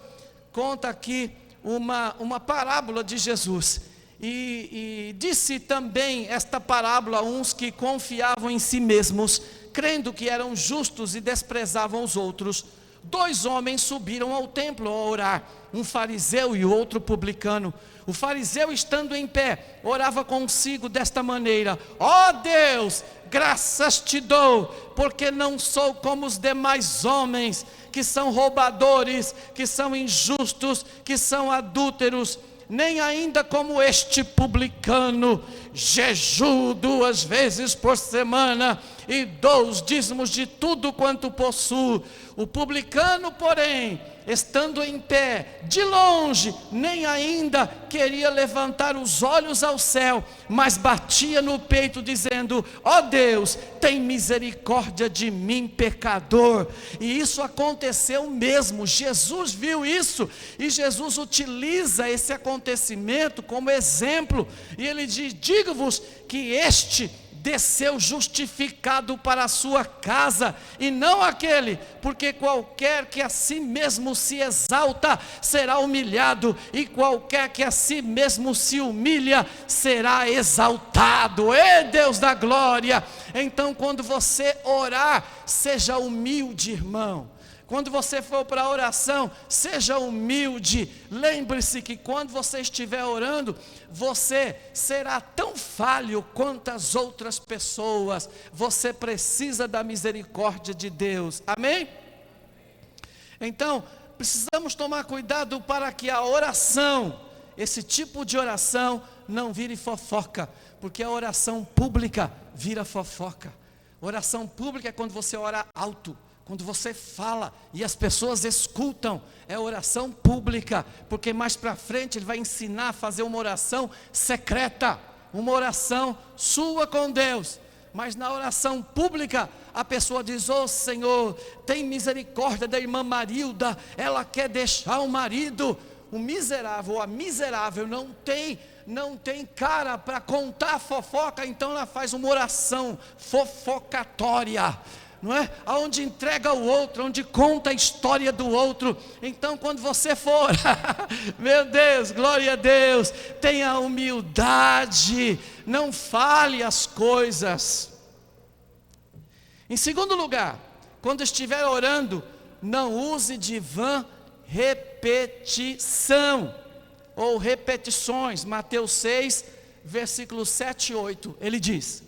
conta aqui uma parábola de Jesus. E disse também esta parábola a uns que confiavam em si mesmos, crendo que eram justos e desprezavam os outros. 2 homens subiram ao templo a orar, um fariseu e outro publicano. O fariseu, estando em pé, orava consigo desta maneira: ó Deus, graças te dou, porque não sou como os demais homens, que são roubadores, que são injustos, que são adúlteros, nem ainda como este publicano. Jejuo 2 vezes por semana e dou os dízimos de tudo quanto possuo. O publicano, porém, estando em pé, de longe, nem ainda queria levantar os olhos ao céu, mas batia no peito dizendo: ó Deus, tem misericórdia de mim, pecador. E isso aconteceu mesmo. Jesus viu isso, e Jesus utiliza esse acontecimento como exemplo, e ele diz: digo-vos que este desceu justificado para a sua casa, e não aquele, porque qualquer que a si mesmo se exalta, será humilhado, e qualquer que a si mesmo se humilha, será exaltado. Deus da glória! Então, quando você orar, seja humilde, irmão. Quando você for para a oração, seja humilde. Lembre-se que quando você estiver orando, você será tão falho quanto as outras pessoas. Você precisa da misericórdia de Deus. Amém? Então, precisamos tomar cuidado para que a oração esse tipo de oração não vire fofoca, porque a oração pública vira fofoca. Oração pública é quando você ora alto, quando você fala e as pessoas escutam, é oração pública, porque mais para frente ele vai ensinar a fazer uma oração secreta, uma oração sua com Deus. Mas na oração pública, a pessoa diz: ô Senhor, tem misericórdia da irmã Marilda, ela quer deixar o marido. O miserável, a miserável não tem cara para contar fofoca, então ela faz uma oração fofocatória, não é? Onde entrega o outro, onde conta a história do outro. Então quando você for, meu Deus, glória a Deus, tenha humildade, não fale as coisas. Em segundo lugar, quando estiver orando, não use de vã repetição ou repetições. Mateus 6, versículos 7 e 8, ele diz: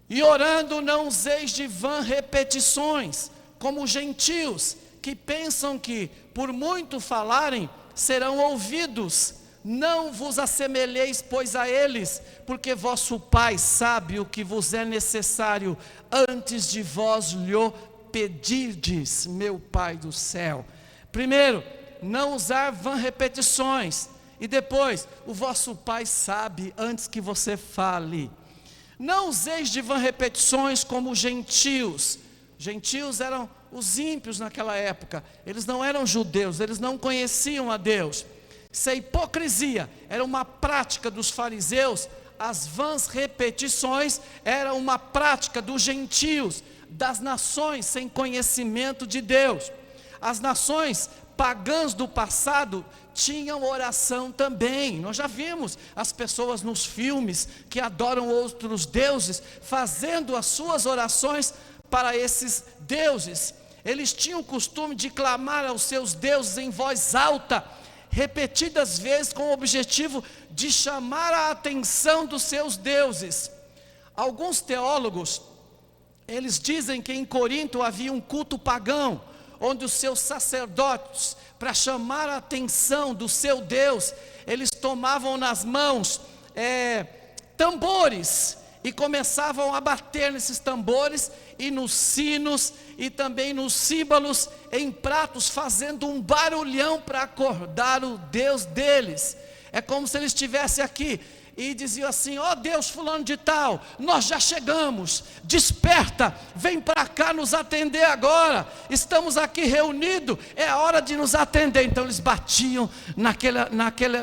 e orando não useis de vã repetições, como os gentios, que pensam que, por muito falarem, serão ouvidos. Não vos assemelheis, pois, a eles, porque vosso Pai sabe o que vos é necessário, antes de vós lhe pedirdes, meu Pai do céu. Primeiro, não usar vã repetições, e depois, o vosso Pai sabe antes que você fale. Não useis de vã repetições como os gentios. Gentios eram os ímpios naquela época, eles não eram judeus, eles não conheciam a Deus. Essa hipocrisia era uma prática dos fariseus, as vãs repetições era uma prática dos gentios, das nações sem conhecimento de Deus. As nações pagãs do passado tinham oração também. Nós já vimos as pessoas nos filmes que adoram outros deuses, fazendo as suas orações para esses deuses. Eles tinham o costume de clamar aos seus deuses em voz alta, repetidas vezes, com o objetivo de chamar a atenção dos seus deuses. Alguns teólogos, eles dizem que em Corinto havia um culto pagão, onde os seus sacerdotes, para chamar a atenção do seu Deus, eles tomavam nas mãos tambores, e começavam a bater nesses tambores, e nos sinos, e também nos símbolos, em pratos, fazendo um barulhão para acordar o Deus deles. É como se eles estivessem aqui, e diziam assim: ó Deus fulano de tal, nós já chegamos, desperta, vem para cá nos atender agora, estamos aqui reunidos, é a hora de nos atender. Então eles batiam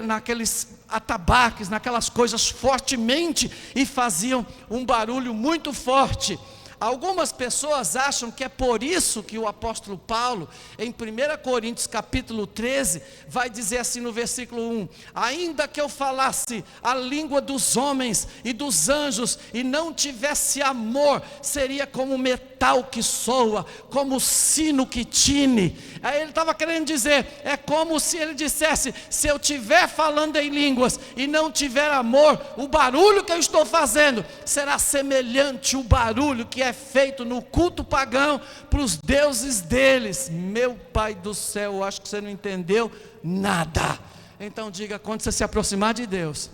naqueles atabaques, naquelas coisas fortemente, e faziam um barulho muito forte. Algumas pessoas acham que é por isso que o apóstolo Paulo, em 1 Coríntios capítulo 13, vai dizer assim no versículo 1: ainda que eu falasse a língua dos homens e dos anjos, e não tivesse amor, seria como metal que soa, como sino que tine. Aí ele estava querendo dizer, é como se ele dissesse: se eu estiver falando em línguas e não tiver amor, o barulho que eu estou fazendo será semelhante ao barulho que é feito no culto pagão para os deuses deles. Meu Pai do céu, eu acho que você não entendeu nada. Então diga: quando você se aproximar de Deus,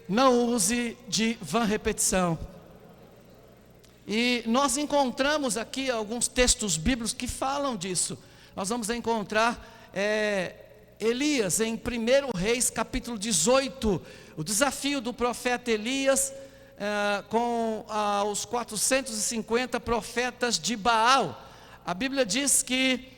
não use de vã repetição. E nós encontramos aqui alguns textos bíblicos que falam disso. Nós vamos encontrar Elias em 1 Reis capítulo 18, o desafio do profeta Elias com os 450 profetas de Baal. A Bíblia diz que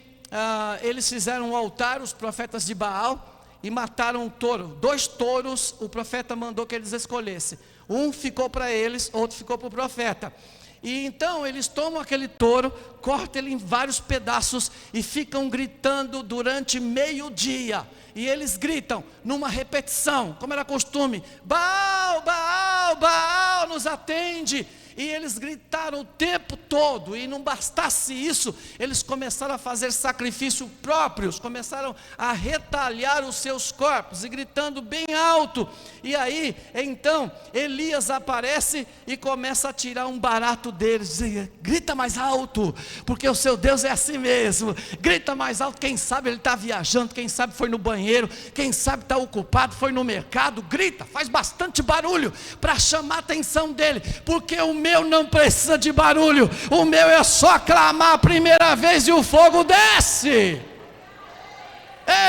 eles fizeram um altar, os profetas de Baal, e mataram um touro. 2 touros o profeta mandou que eles escolhessem. Um ficou para eles, outro ficou para o profeta. E então eles tomam aquele touro, cortam ele em vários pedaços e ficam gritando durante meio-dia. E eles gritam numa repetição, como era costume: Baal, Baal, Baal, nos atende. e eles gritaram o tempo todo, e não bastasse isso, eles começaram a fazer sacrifícios próprios, começaram a retalhar os seus corpos, e gritando bem alto, e aí, então, Elias aparece e começa a tirar um barato deles, dizia: grita mais alto, porque o seu Deus é assim mesmo, grita mais alto, quem sabe ele está viajando, quem sabe foi no banheiro, quem sabe está ocupado, foi no mercado, grita, faz bastante barulho, para chamar a atenção dele, porque o meu não precisa de barulho, o meu é só clamar a primeira vez e o fogo desce.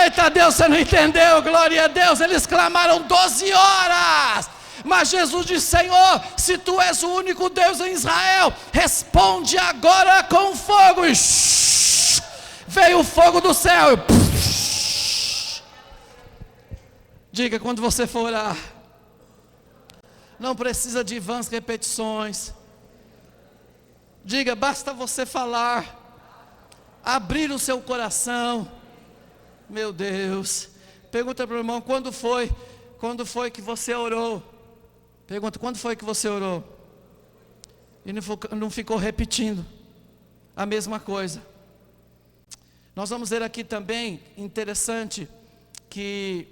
Eita Deus, você não entendeu, glória a Deus, eles clamaram 12 horas, mas Jesus disse: Senhor, se tu és o único Deus em Israel, responde agora com fogo, e veio o fogo do céu, diga quando você for orar, não precisa de vãs repetições, diga, basta você falar, abrir o seu coração. Meu Deus, pergunta para o irmão, quando foi que você orou? Pergunta, quando foi que você orou? E não ficou repetindo a mesma coisa. Nós vamos ver aqui também, interessante, que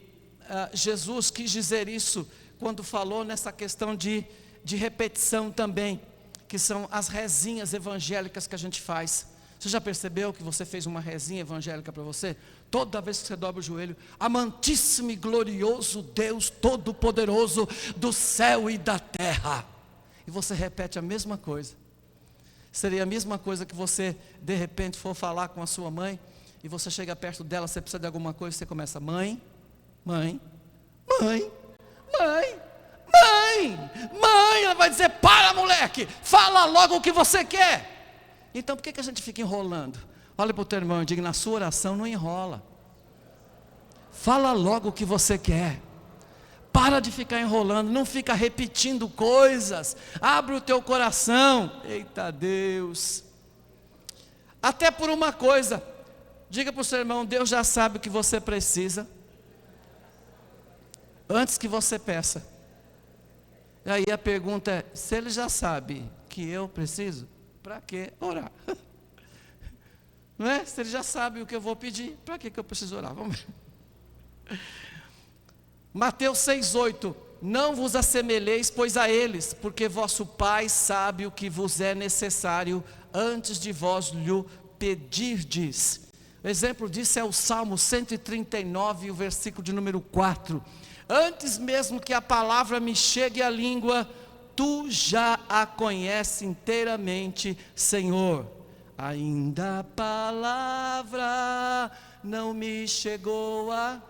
Jesus quis dizer isso, quando falou nessa questão de repetição também, que são as rezinhas evangélicas que a gente faz. Você já percebeu que você fez uma rezinha evangélica para você? Toda vez que você dobra o joelho: amantíssimo e glorioso Deus Todo-Poderoso do céu e da terra, e você repete a mesma coisa. Seria a mesma coisa que você de repente for falar com a sua mãe, e você chega perto dela, você precisa de alguma coisa, você começa: mãe, mãe, mãe, mãe, mãe, mãe. Ela vai dizer: para, moleque, fala logo o que você quer. Então por que a gente fica enrolando? Olha para o teu irmão e diga: na sua oração não enrola, fala logo o que você quer. Para de ficar enrolando, não fica repetindo coisas, abre o teu coração. Eita Deus, até por uma coisa, diga para o seu irmão: Deus já sabe o que você precisa, antes que você peça. E aí a pergunta é: se Ele já sabe que eu preciso, para que orar? Não é? Se Ele já sabe o que eu vou pedir, para que eu preciso orar? Vamos ver. Mateus 6,8: não vos assemelheis, pois, a eles, porque vosso Pai sabe o que vos é necessário, antes de vós lhe pedirdes. O exemplo disso é o Salmo 139, o versículo de número 4. Antes mesmo que a palavra me chegue à língua, tu já a conheces inteiramente, Senhor. Ainda a palavra não me chegou a...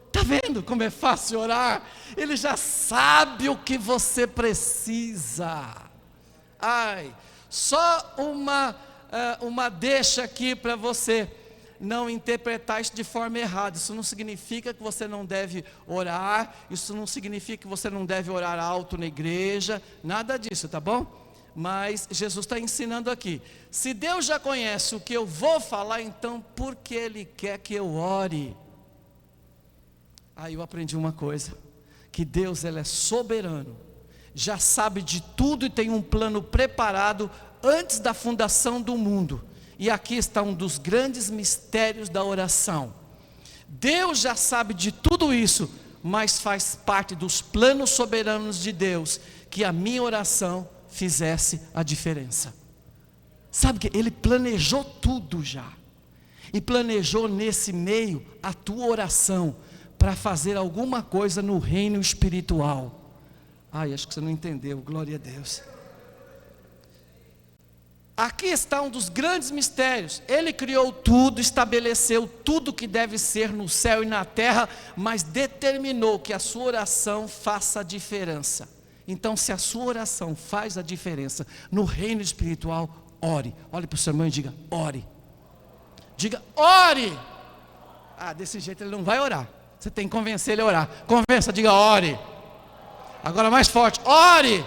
Está vendo como é fácil orar? Ele já sabe o que você precisa. Ai, só uma deixa aqui para você não interpretar isso de forma errada. Isso não significa que você não deve orar, isso não significa que você não deve orar alto na igreja, nada disso, tá bom? Mas Jesus está ensinando aqui, se Deus já conhece o que eu vou falar, então por que Ele quer que eu ore? Aí eu aprendi uma coisa, que Deus, Ele é soberano, já sabe de tudo e tem um plano preparado antes da fundação do mundo. E aqui está um dos grandes mistérios da oração. Deus já sabe de tudo isso, mas faz parte dos planos soberanos de Deus que a minha oração fizesse a diferença. Sabe que Ele planejou tudo já, e planejou nesse meio a tua oração, para fazer alguma coisa no reino espiritual. Ai, acho que você não entendeu, glória a Deus. Aqui está um dos grandes mistérios. Ele criou tudo, estabeleceu tudo que deve ser no céu e na terra, mas determinou que a sua oração faça a diferença. Então, se a sua oração faz a diferença no reino espiritual, ore. Olhe para o seu irmão e diga: ore. Diga: ore. Ah, desse jeito ele não vai orar. Você tem que convencer ele a orar. Convença, diga: ore. Agora mais forte: ore.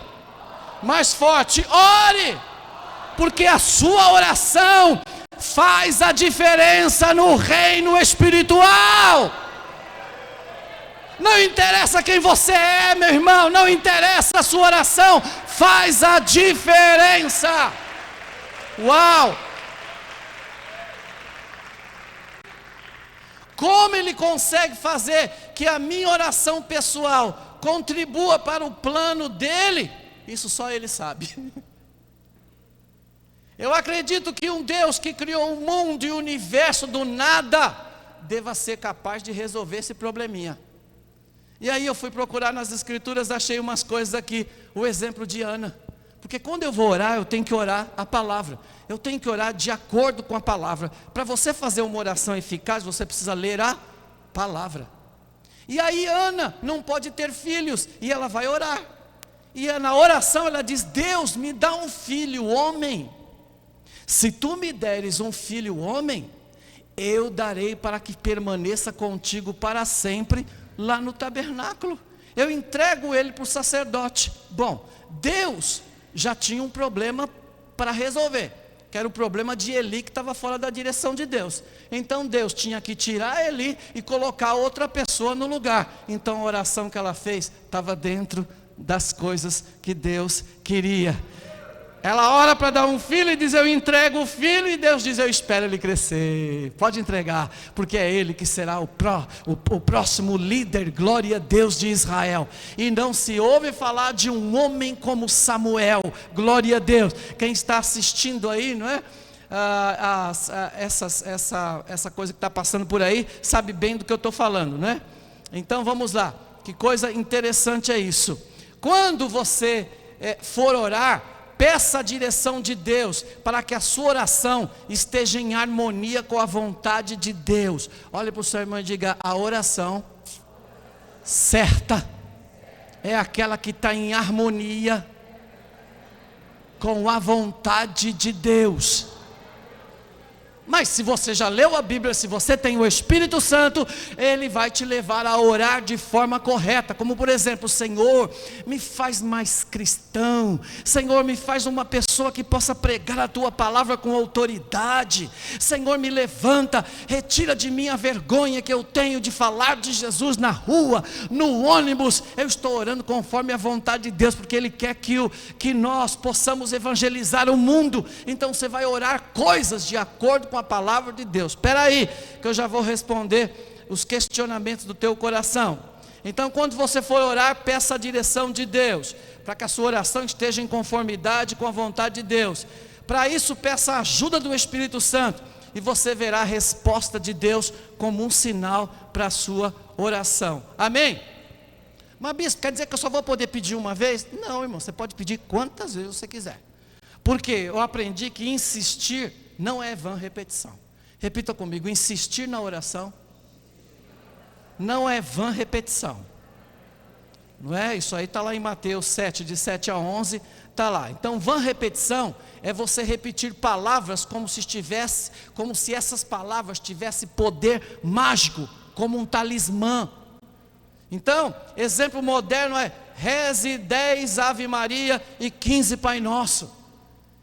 Mais forte: ore. Porque a sua oração faz a diferença no reino espiritual. Não interessa quem você é, meu irmão, não interessa, a sua oração faz a diferença. Uau! Como Ele consegue fazer que a minha oração pessoal contribua para o plano dEle? Isso só Ele sabe. Eu acredito que um Deus que criou o mundo e o universo do nada, deva ser capaz de resolver esse probleminha. E aí eu fui procurar nas escrituras, achei umas coisas aqui, o exemplo de Ana. Porque quando eu vou orar, eu tenho que orar a palavra. Eu tenho que orar de acordo com a palavra. Para você fazer uma oração eficaz, você precisa ler a palavra. E aí Ana não pode ter filhos, e ela vai orar. E na oração ela diz: Deus, me dá um filho homem. Se tu me deres um filho homem, eu darei para que permaneça contigo para sempre lá no tabernáculo. Eu entrego ele para o sacerdote. Bom, Deus já tinha um problema para resolver, que era o problema de Eli, que estava fora da direção de Deus. Então Deus tinha que tirar Eli e colocar outra pessoa no lugar. Então a oração que ela fez estava dentro das coisas que Deus queria. Ela ora para dar um filho e diz: eu entrego o filho, e Deus diz: eu espero ele crescer. Pode entregar, porque é ele que será o próximo líder, glória a Deus, de Israel. E não se ouve falar de um homem como Samuel, glória a Deus. Quem está assistindo aí, não é? Essa coisa que está passando por aí, sabe bem do que eu estou falando, não é? Então vamos lá, que coisa interessante é isso. Quando você for orar, peça a direção de Deus, para que a sua oração esteja em harmonia com a vontade de Deus. Olha para o seu irmão e diga: a oração certa é aquela que está em harmonia com a vontade de Deus. Mas se você já leu a Bíblia, se você tem o Espírito Santo, Ele vai te levar a orar de forma correta. Como por exemplo: Senhor, me faz mais cristão. Senhor, me faz uma pessoa que possa pregar a Tua palavra com autoridade. Senhor, me levanta, retira de mim a vergonha que eu tenho de falar de Jesus na rua, no ônibus. Eu estou orando conforme a vontade de Deus, porque Ele quer que nós possamos evangelizar o mundo. Então você vai orar coisas de acordo com a palavra de Deus. Espera aí, que eu já vou responder os questionamentos do teu coração. Então, quando você for orar, peça a direção de Deus, para que a sua oração esteja em conformidade com a vontade de Deus. Para isso, peça a ajuda do Espírito Santo, e você verá a resposta de Deus como um sinal para a sua oração. Amém? Mas bispo, quer dizer que eu só vou poder pedir uma vez? Não, irmão, você pode pedir quantas vezes você quiser. Porque eu aprendi que insistir não é vã repetição. Repita comigo: insistir na oração não é vã repetição. Não é? Isso aí está lá em Mateus 7, de 7 a 11, está lá. Então, vã repetição é você repetir palavras como se essas palavras tivessem poder mágico, como um talismã. Então, exemplo moderno é: reze 10 Ave Maria e 15 Pai Nosso.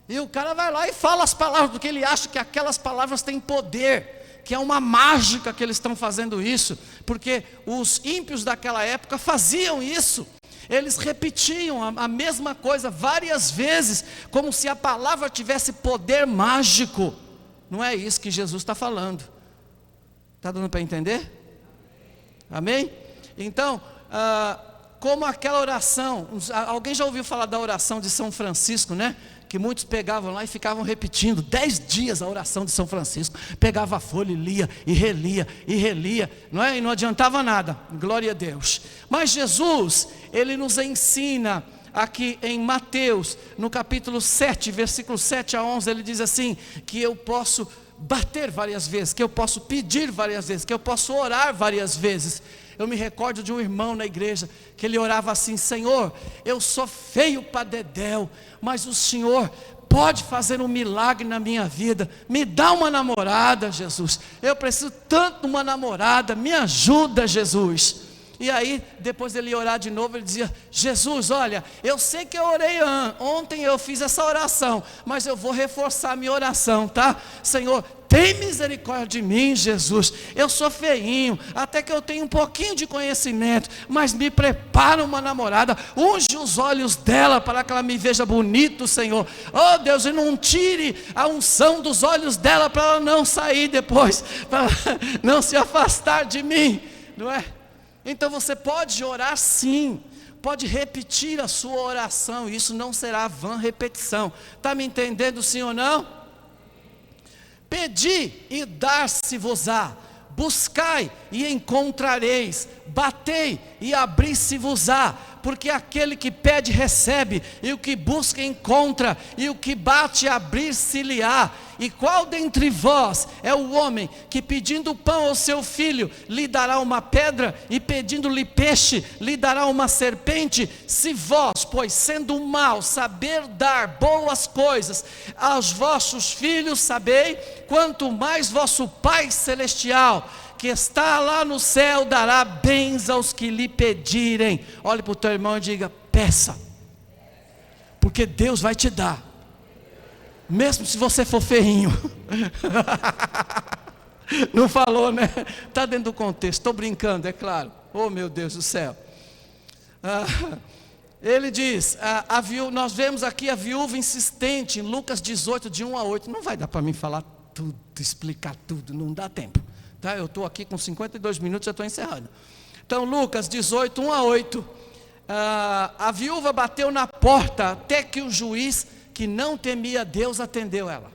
E o cara vai lá e fala as palavras, porque ele acha que aquelas palavras têm poder, que é uma mágica que eles estão fazendo isso, porque os ímpios daquela época faziam isso. Eles repetiam a mesma coisa várias vezes, como se a palavra tivesse poder mágico. Não é isso que Jesus está falando. Está dando para entender? Amém? Então, como aquela oração, alguém já ouviu falar da oração de São Francisco, né? Que muitos pegavam lá e ficavam repetindo 10 dias a oração de São Francisco. Pegava a folha e lia, e relia, não é? E não adiantava nada, glória a Deus. Mas Jesus, Ele nos ensina aqui em Mateus, no capítulo 7, versículos 7 a 11, Ele diz assim, que eu posso bater várias vezes, que eu posso pedir várias vezes, que eu posso orar várias vezes. Eu me recordo de um irmão na igreja, que ele orava assim: Senhor, eu sou feio para dedéu, mas o Senhor pode fazer um milagre na minha vida. Me dá uma namorada, Jesus. Eu preciso tanto de uma namorada, me ajuda, Jesus. E aí, depois dele orar de novo, ele dizia: Jesus, olha, eu sei que eu orei ontem, eu fiz essa oração, mas eu vou reforçar a minha oração, tá? Senhor, tem misericórdia de mim, Jesus. Eu sou feinho, até que eu tenho um pouquinho de conhecimento, mas me prepara uma namorada, unge os olhos dela para que ela me veja bonito, Senhor. Oh Deus, e não tire a unção dos olhos dela para ela não sair depois, para não se afastar de mim, não é? Então você pode orar sim, pode repetir a sua oração, isso não será vã repetição. Está me entendendo sim ou não? Pedi e dar-se-vos-á, buscai e encontrareis, batei e abrir-se-vos-á, porque aquele que pede recebe, e o que busca encontra, e o que bate abrir-se-lhe-á. E qual dentre vós é o homem que pedindo pão ao seu filho lhe dará uma pedra, e pedindo-lhe peixe lhe dará uma serpente? Se vós, pois sendo maus, saber dar boas coisas aos vossos filhos, sabei, quanto mais vosso Pai Celestial, que está lá no céu, dará bens aos que lhe pedirem. Olhe para o teu irmão e diga: peça, porque Deus vai te dar, mesmo se você for feinho. Não falou, né? Está dentro do contexto, estou brincando, é claro. Oh meu Deus do céu. Ele diz, nós vemos aqui a viúva insistente, em Lucas 18, de 1 a 8, não vai dar para mim falar tudo, explicar tudo, não dá tempo. Tá? Eu estou aqui com 52 minutos, já estou encerrando. Então Lucas 18, 1 a 8, a viúva bateu na porta, até que o juiz, que não temia Deus, atendeu ela.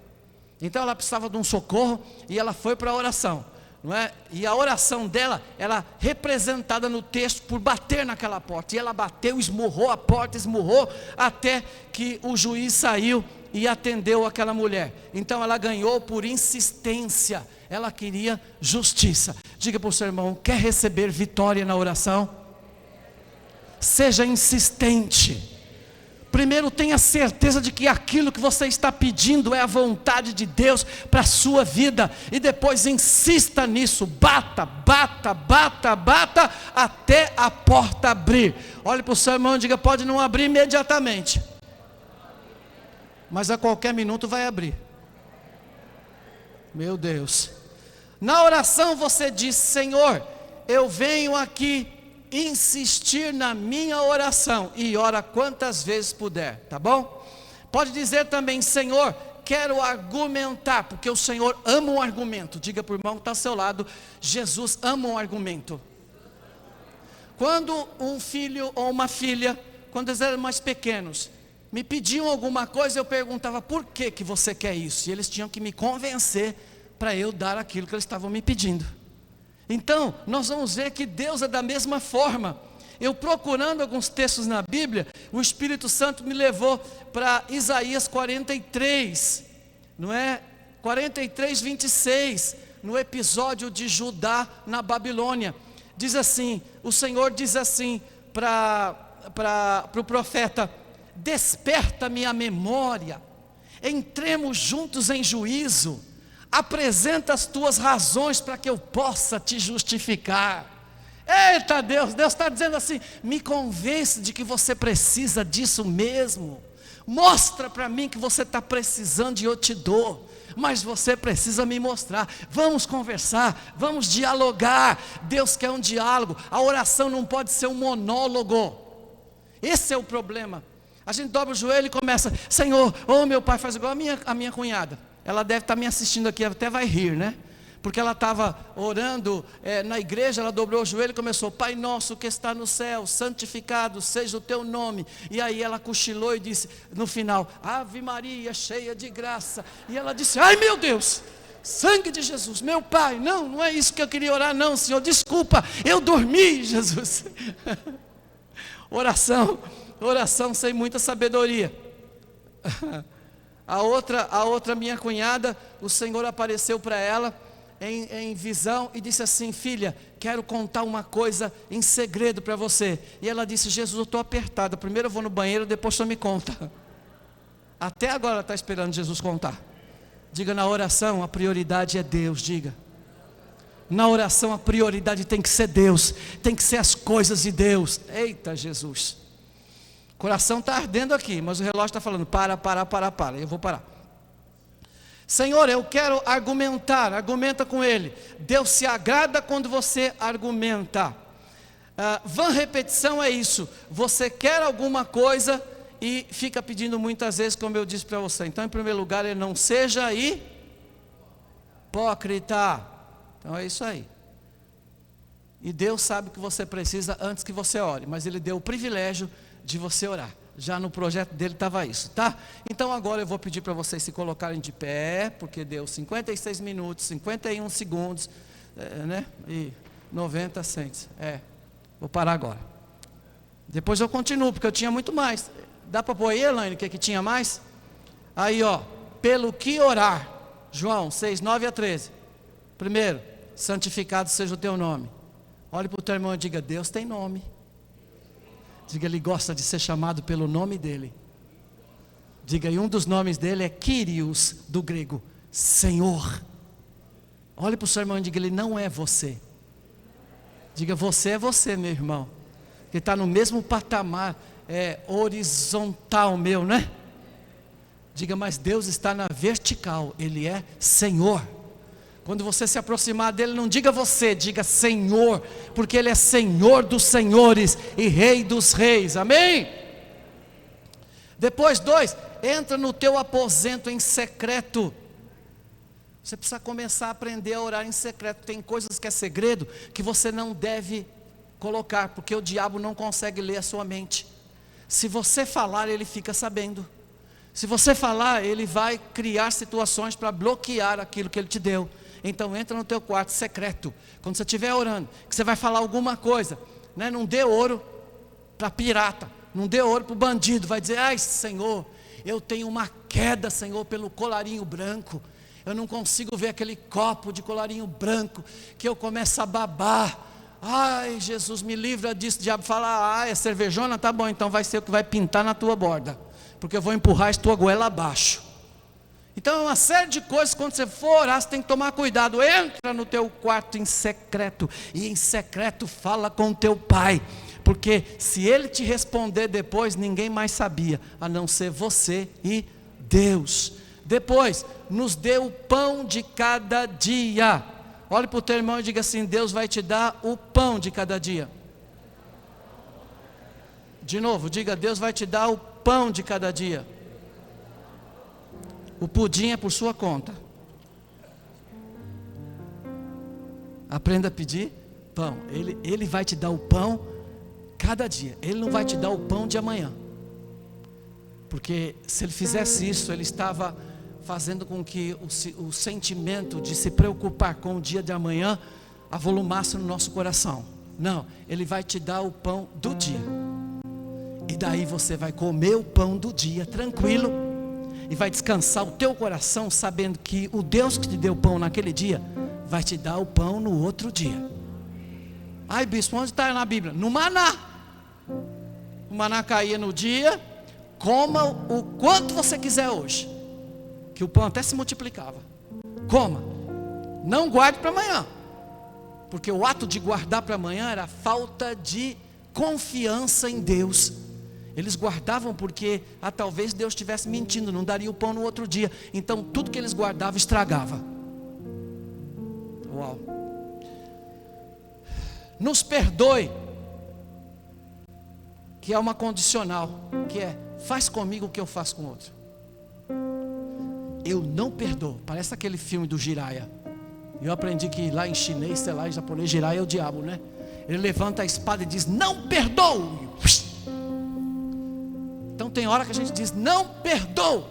Então ela precisava de um socorro, e ela foi para a oração, não é? E a oração dela, ela representada no texto por bater naquela porta, e ela bateu, esmurrou a porta, esmurrou, até que o juiz saiu e atendeu aquela mulher. Então ela ganhou por insistência, ela queria justiça. Diga para o seu irmão: quer receber vitória na oração? Seja insistente. Primeiro tenha certeza de que aquilo que você está pedindo é a vontade de Deus para a sua vida, e depois insista nisso, bata, bata, bata, bata, até a porta abrir. Olhe para o seu irmão e diga: pode não abrir imediatamente, mas a qualquer minuto vai abrir. Meu Deus. Na oração você diz: Senhor, eu venho aqui insistir na minha oração, e ora quantas vezes puder, tá bom? Pode dizer também: Senhor, quero argumentar, porque o Senhor ama um argumento. Diga para o irmão que está ao seu lado: Jesus ama um argumento. Quando um filho ou uma filha, quando eles eram mais pequenos, me pediam alguma coisa, eu perguntava: por que você quer isso? E eles tinham que me convencer para eu dar aquilo que eles estavam me pedindo. Então, nós vamos ver que Deus é da mesma forma. Eu procurando alguns textos na Bíblia, o Espírito Santo me levou para Isaías 43, não é? 43, 26, no episódio de Judá na Babilônia. Diz assim, o Senhor diz assim para o profeta: desperta-me a memória, entremos juntos em juízo, apresenta as tuas razões para que eu possa te justificar. Eita Deus, Deus está dizendo assim: me convence de que você precisa disso mesmo, mostra para mim que você está precisando e eu te dou, mas você precisa me mostrar, vamos conversar, vamos dialogar. Deus quer um diálogo, a oração não pode ser um monólogo, esse é o problema. A gente dobra o joelho e começa: Senhor, oh meu pai, faz igual a minha cunhada. Ela deve estar me assistindo aqui, até vai rir, né? Porque ela estava orando na igreja, ela dobrou o joelho e começou: Pai nosso que está no céu, santificado seja o teu nome. E aí ela cochilou e disse no final: Ave Maria, cheia de graça. E ela disse: ai meu Deus, sangue de Jesus, meu pai, não é isso que eu queria orar não, Senhor, desculpa, eu dormi, Jesus. Oração sem muita sabedoria. A outra minha cunhada, o Senhor apareceu para ela em visão e disse assim: filha, quero contar uma coisa em segredo para você. E ela disse: Jesus, eu estou apertada, primeiro eu vou no banheiro, depois você me conta. Até agora ela está esperando Jesus contar. Diga: na oração a prioridade é Deus. Diga: na oração a prioridade tem que ser Deus, tem que ser as coisas de Deus. Eita Jesus, o coração está ardendo aqui, mas o relógio está falando: para, eu vou parar. Senhor, eu quero argumentar. Argumenta com Ele. Deus se agrada quando você argumenta. Vã repetição é isso. Você quer alguma coisa e fica pedindo muitas vezes, como eu disse para você. Então, em primeiro lugar, ele não seja hipócrita. Então é isso aí. E Deus sabe o que você precisa antes que você ore, mas Ele deu o privilégio de você orar. Já no projeto dele estava isso, tá? Então agora eu vou pedir para vocês se colocarem de pé, porque deu 56 minutos, 51 segundos, né? E 90 cents. Vou parar agora. Depois eu continuo, porque eu tinha muito mais. Dá para pôr aí, Elaine, que tinha mais? Aí, ó, pelo que orar. João 6, 9 a 13. Primeiro, santificado seja o teu nome. Olhe para o teu irmão e diga, Deus tem nome. Diga, Ele gosta de ser chamado pelo nome dEle. Diga, e um dos nomes dEle é Kyrios, do grego, Senhor. Olhe para o seu irmão e diga, Ele não é você. Diga, você é você, meu irmão. Que está no mesmo patamar, horizontal meu, né? Diga, mas Deus está na vertical, Ele é Senhor. Quando você se aproximar dele, não diga você, diga Senhor, porque Ele é Senhor dos senhores e Rei dos reis, amém? Depois, 2, entra no teu aposento em secreto. Você precisa começar a aprender a orar em secreto. Tem coisas que é segredo, que você não deve colocar, porque o diabo não consegue ler a sua mente. Se você falar, ele fica sabendo. Se você falar, ele vai criar situações para bloquear aquilo que ele te deu. Então entra no teu quarto secreto, quando você estiver orando, que você vai falar alguma coisa, né? Não dê ouro para pirata, não dê ouro para o bandido, vai dizer, ai Senhor, eu tenho uma queda, Senhor, pelo colarinho branco, eu não consigo ver aquele copo de colarinho branco, que eu começo a babar, ai Jesus, me livra disso. O diabo fala, é cervejona, tá bom, então vai ser o que vai pintar na tua borda, porque eu vou empurrar a tua goela abaixo. Então é uma série de coisas, quando você for orar, você tem que tomar cuidado. Entra no teu quarto em secreto, e em secreto fala com o teu pai, porque se ele te responder depois, ninguém mais sabia, a não ser você e Deus. Depois, nos dê o pão de cada dia. Olhe para o teu irmão e diga assim, Deus vai te dar o pão de cada dia. De novo, diga, Deus vai te dar o pão de cada dia. O pudim é por sua conta. Aprenda a pedir pão. Ele vai te dar o pão cada dia. Ele não vai te dar o pão de amanhã. Porque se ele fizesse isso, ele estava fazendo com que o sentimento de se preocupar com o dia de amanhã avolumasse no nosso coração. Não, ele vai te dar o pão do dia. E daí você vai comer o pão do dia tranquilo. E vai descansar o teu coração sabendo que o Deus que te deu o pão naquele dia vai te dar o pão no outro dia. Ai bispo, onde está na Bíblia? No maná. O maná caía no dia. Coma o quanto você quiser hoje, que o pão até se multiplicava. Coma. Não guarde para amanhã, porque o ato de guardar para amanhã era falta de confiança em Deus. Eles guardavam porque talvez Deus estivesse mentindo, não daria o pão no outro dia. Então tudo que eles guardavam estragava. Uau. Nos perdoe, que é uma condicional, que é, faz comigo o que eu faço com o outro. Eu não perdoo. Parece aquele filme do Jiraiya. Eu aprendi que lá em chinês, sei lá, em japonês, Jiraiya é o diabo, né? Ele levanta a espada e diz, não perdoo. Então tem hora que a gente diz, não perdoo.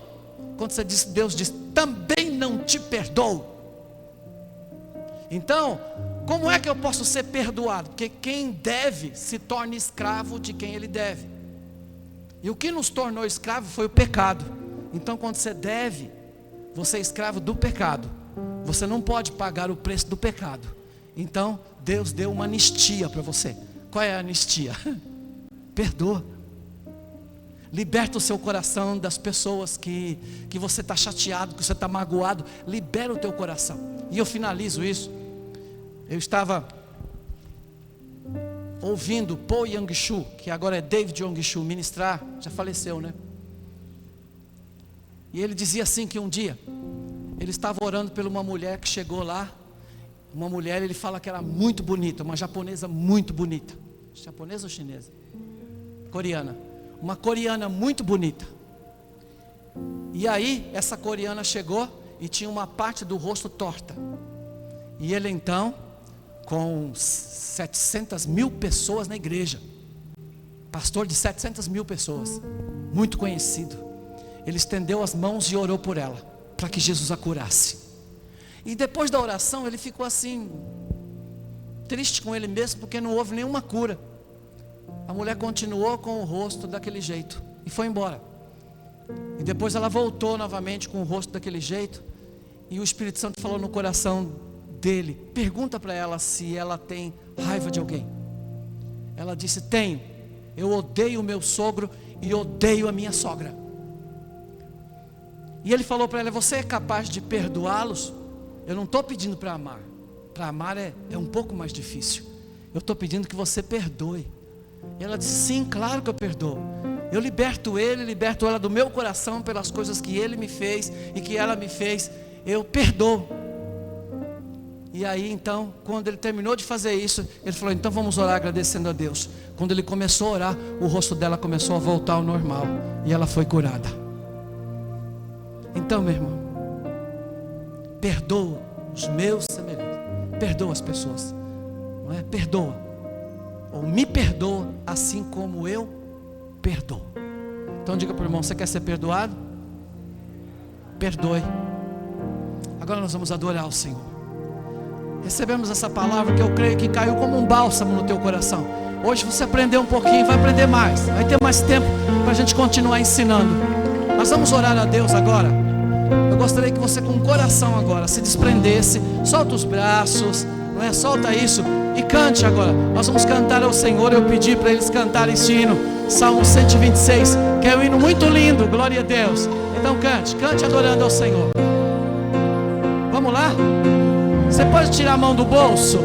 Quando você diz, Deus diz, também não te perdoo. Então, como é que eu posso ser perdoado? Porque quem deve se torna escravo de quem ele deve. E o que nos tornou escravo foi o pecado. Então quando você deve, você é escravo do pecado. Você não pode pagar o preço do pecado. Então Deus deu uma anistia para você. Qual é a anistia? Perdoa. Liberta o seu coração das pessoas que você está chateado, que você está magoado. Libera o teu coração. E eu finalizo isso. Eu estava ouvindo Po Yang-shu, que agora é David Yong-shu, ministrar. Já faleceu, né? E ele dizia assim que um dia Ele estava orando por uma mulher que chegou lá. Uma mulher, ele fala que era muito bonita, uma japonesa muito bonita. Japonesa ou chinesa? Coreana. Uma coreana muito bonita. E aí, essa coreana chegou e tinha uma parte do rosto torta. E ele então, com 700 mil pessoas na igreja, pastor de 700 mil pessoas, muito conhecido, ele estendeu as mãos e orou por ela, para que Jesus a curasse. E depois da oração, ele ficou assim, triste com ele mesmo, porque não houve nenhuma cura. A mulher continuou com o rosto daquele jeito e foi embora. E depois ela voltou novamente com o rosto daquele jeito, e o Espírito Santo falou no coração dele: pergunta para ela se ela tem raiva de alguém. Ela disse: tenho. Eu odeio o meu sogro e odeio a minha sogra. E ele falou para ela: você é capaz de perdoá-los? Eu não estou pedindo para amar. Para amar é um pouco mais difícil. Eu estou pedindo que você perdoe. E ela disse: sim, claro que eu perdoo. Eu liberto ele, liberto ela do meu coração pelas coisas que ele me fez e que ela me fez. Eu perdoo. E aí então, quando ele terminou de fazer isso, ele falou: então vamos orar agradecendo a Deus. Quando ele começou a orar, o rosto dela começou a voltar ao normal, e ela foi curada. Então, meu irmão, perdoa os meus semelhantes, perdoa as pessoas, não é? Perdoa, ou me perdoa assim como eu perdoo. Então diga para o irmão: você quer ser perdoado? Perdoe. Agora nós vamos adorar o Senhor. Recebemos essa palavra que eu creio que caiu como um bálsamo no teu coração. Hoje você aprendeu um pouquinho, vai aprender mais, vai ter mais tempo para a gente continuar ensinando. Nós vamos orar a Deus agora. Eu gostaria que você, com o coração agora, se desprendesse, solta os braços, não é? Solta isso e cante agora. Nós vamos cantar ao Senhor. Eu pedi para eles cantarem esse hino, Salmo 126, que é um hino muito lindo, glória a Deus. Então cante adorando ao Senhor. Vamos lá? Você pode tirar a mão do bolso?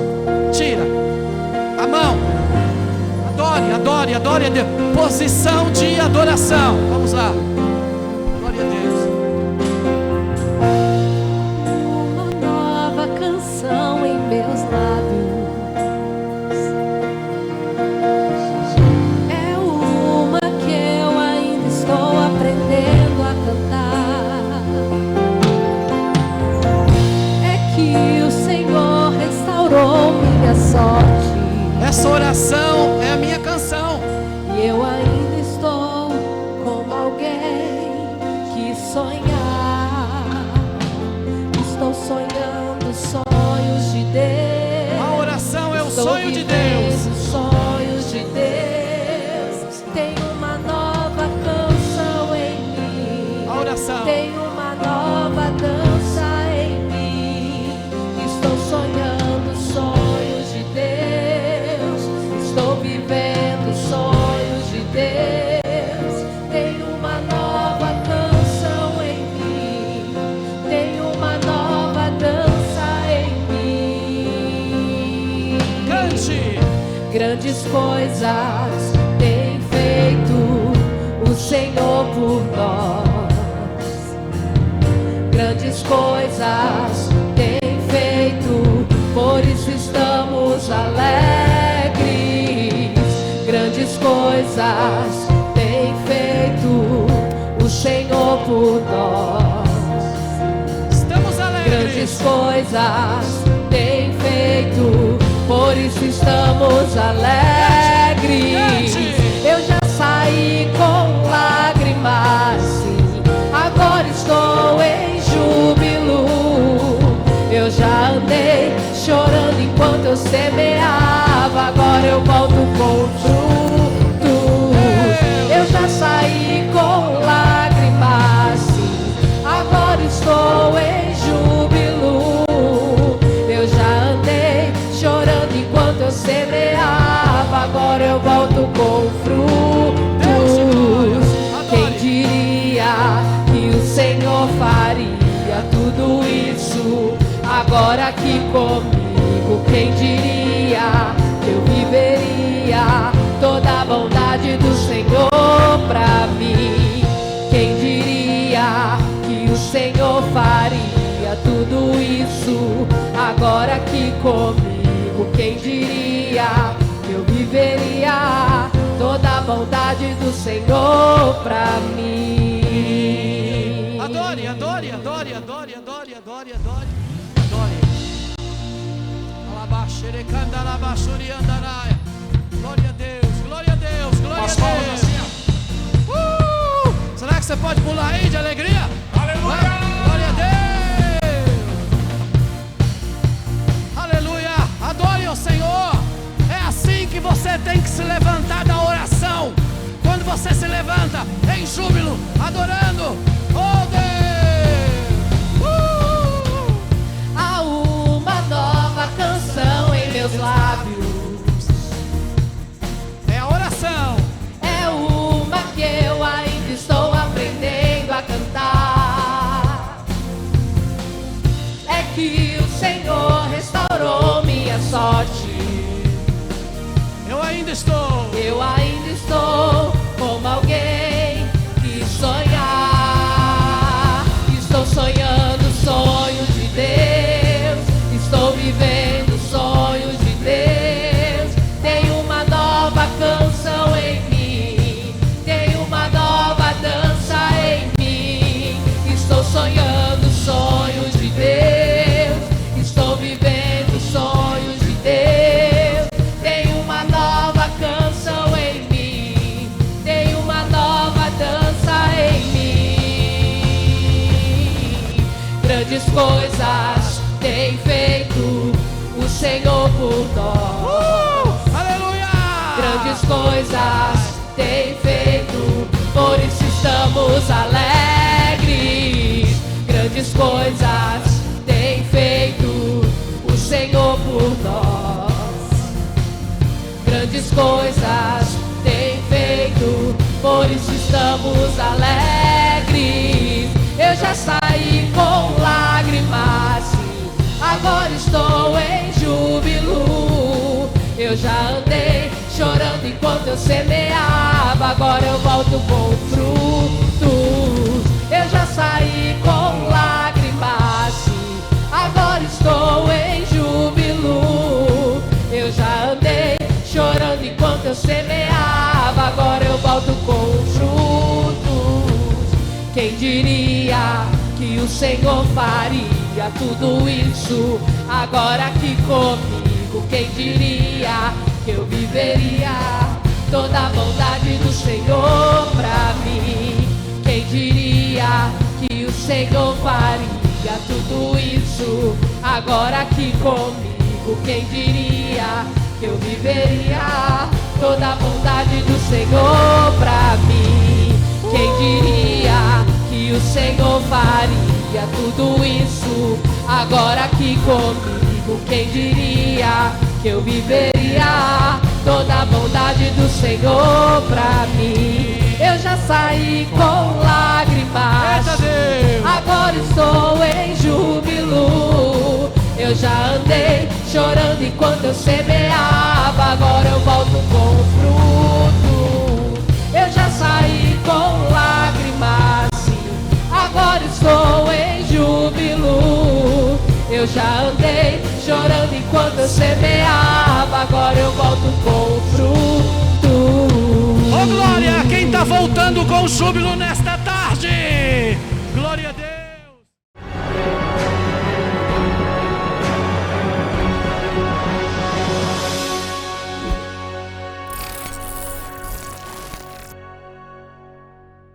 Tira a mão. Adore a Deus. Posição de adoração. Vamos lá. Glória a Deus. Uma nova canção em meus lábios. É uma que eu ainda estou aprendendo a cantar. É que o Senhor restaurou minha sorte. Essa oração é a minha canção. E eu ainda estou como alguém que sonhar. Estou sonhando sonhos de Deus. A oração é o sonho de Deus. Sonhos de Deus. Tem uma nova canção em mim. A oração. Tem uma nova dança em mim. Estou sonhando sonhos de Deus. Estou vivendo sonhos de Deus. Tem uma nova canção em mim. Tem uma nova dança em mim. Cante. Grandes coisas tem feito o Senhor por nós. Grandes coisas tem feito, por isso estamos alegres. Grandes coisas tem feito o Senhor por nós. Estamos alegres. Grandes coisas tem feito, por isso estamos alegres. Eu já saí com lágrimas, sim, agora estou em júbilo. Eu já andei chorando enquanto eu semeava, agora eu volto com frutos. Eu já saí com lágrimas, sim, agora estou em júbilo. Eu já andei chorando enquanto eu semeava, agora eu volto com frutos. Quem diria que o Senhor faria tudo isso agora aqui comigo? Quem diria que eu viveria toda a bondade do Senhor pra mim? Quem diria que o Senhor faria comigo, quem diria que eu viveria toda a bondade do Senhor pra mim. Adore, adore, adore, adore, adore, adore, adore, adore. Glória a Deus, glória a Deus, glória a Deus. Será que você pode pular aí de alegria? Aleluia! Glória a Deus. Aleluia. Adore o Senhor. É assim que você tem que se levantar da oração. Quando você se levanta em júbilo, adorando. Oh Deus. Há uma nova canção em meus lábios. É a oração. É uma que eu ainda estou aprendendo a cantar. É que o Senhor restaurou minha sorte. Eu ainda estou. Eu ainda estou como alguém que sonhar. Estou sonhando o sonho de Deus. Estou vivendo o sonho de Deus. Tem uma nova canção em mim. Tem uma nova dança em mim. Estou sonhando o sonho de Deus. Estou vivendo o sonho de Deus. Tem uma nova canção em mim. Tem uma nova dança em mim. Grandes coisas tem feito o Senhor por nós. Aleluia. Grandes coisas tem feito, por isso estamos alegres. Grandes coisas tem feito o Senhor por nós. Grandes coisas tem feito, por isso estamos alegres. Eu já saí com lágrimas, agora estou em júbilo. Eu já andei chorando enquanto eu semeava, agora eu volto com frutos. Eu já saí com lágrimas, agora estou em júbilo. Eu já andei chorando enquanto eu semeava, agora eu volto com frutos. Quem diria que o Senhor faria tudo isso agora aqui comigo? Quem diria que eu viveria toda a bondade do Senhor pra mim? Quem diria que o Senhor faria tudo isso agora aqui comigo? Quem diria que eu viveria toda a bondade do Senhor pra mim? Quem diria que o Senhor faria tudo isso agora aqui comigo? Quem diria que eu viveria toda a bondade do Senhor pra mim? Eu já saí com lágrimas, agora estou em júbilo. Eu já andei chorando enquanto eu semeava, agora eu volto com fruto. Eu já saí com lágrimas, agora estou em júbilo. Eu já andei chorando enquanto eu semeava, agora eu volto com fruto. Oh glória, quem está voltando com júbilo nesta tarde? Glória a Deus.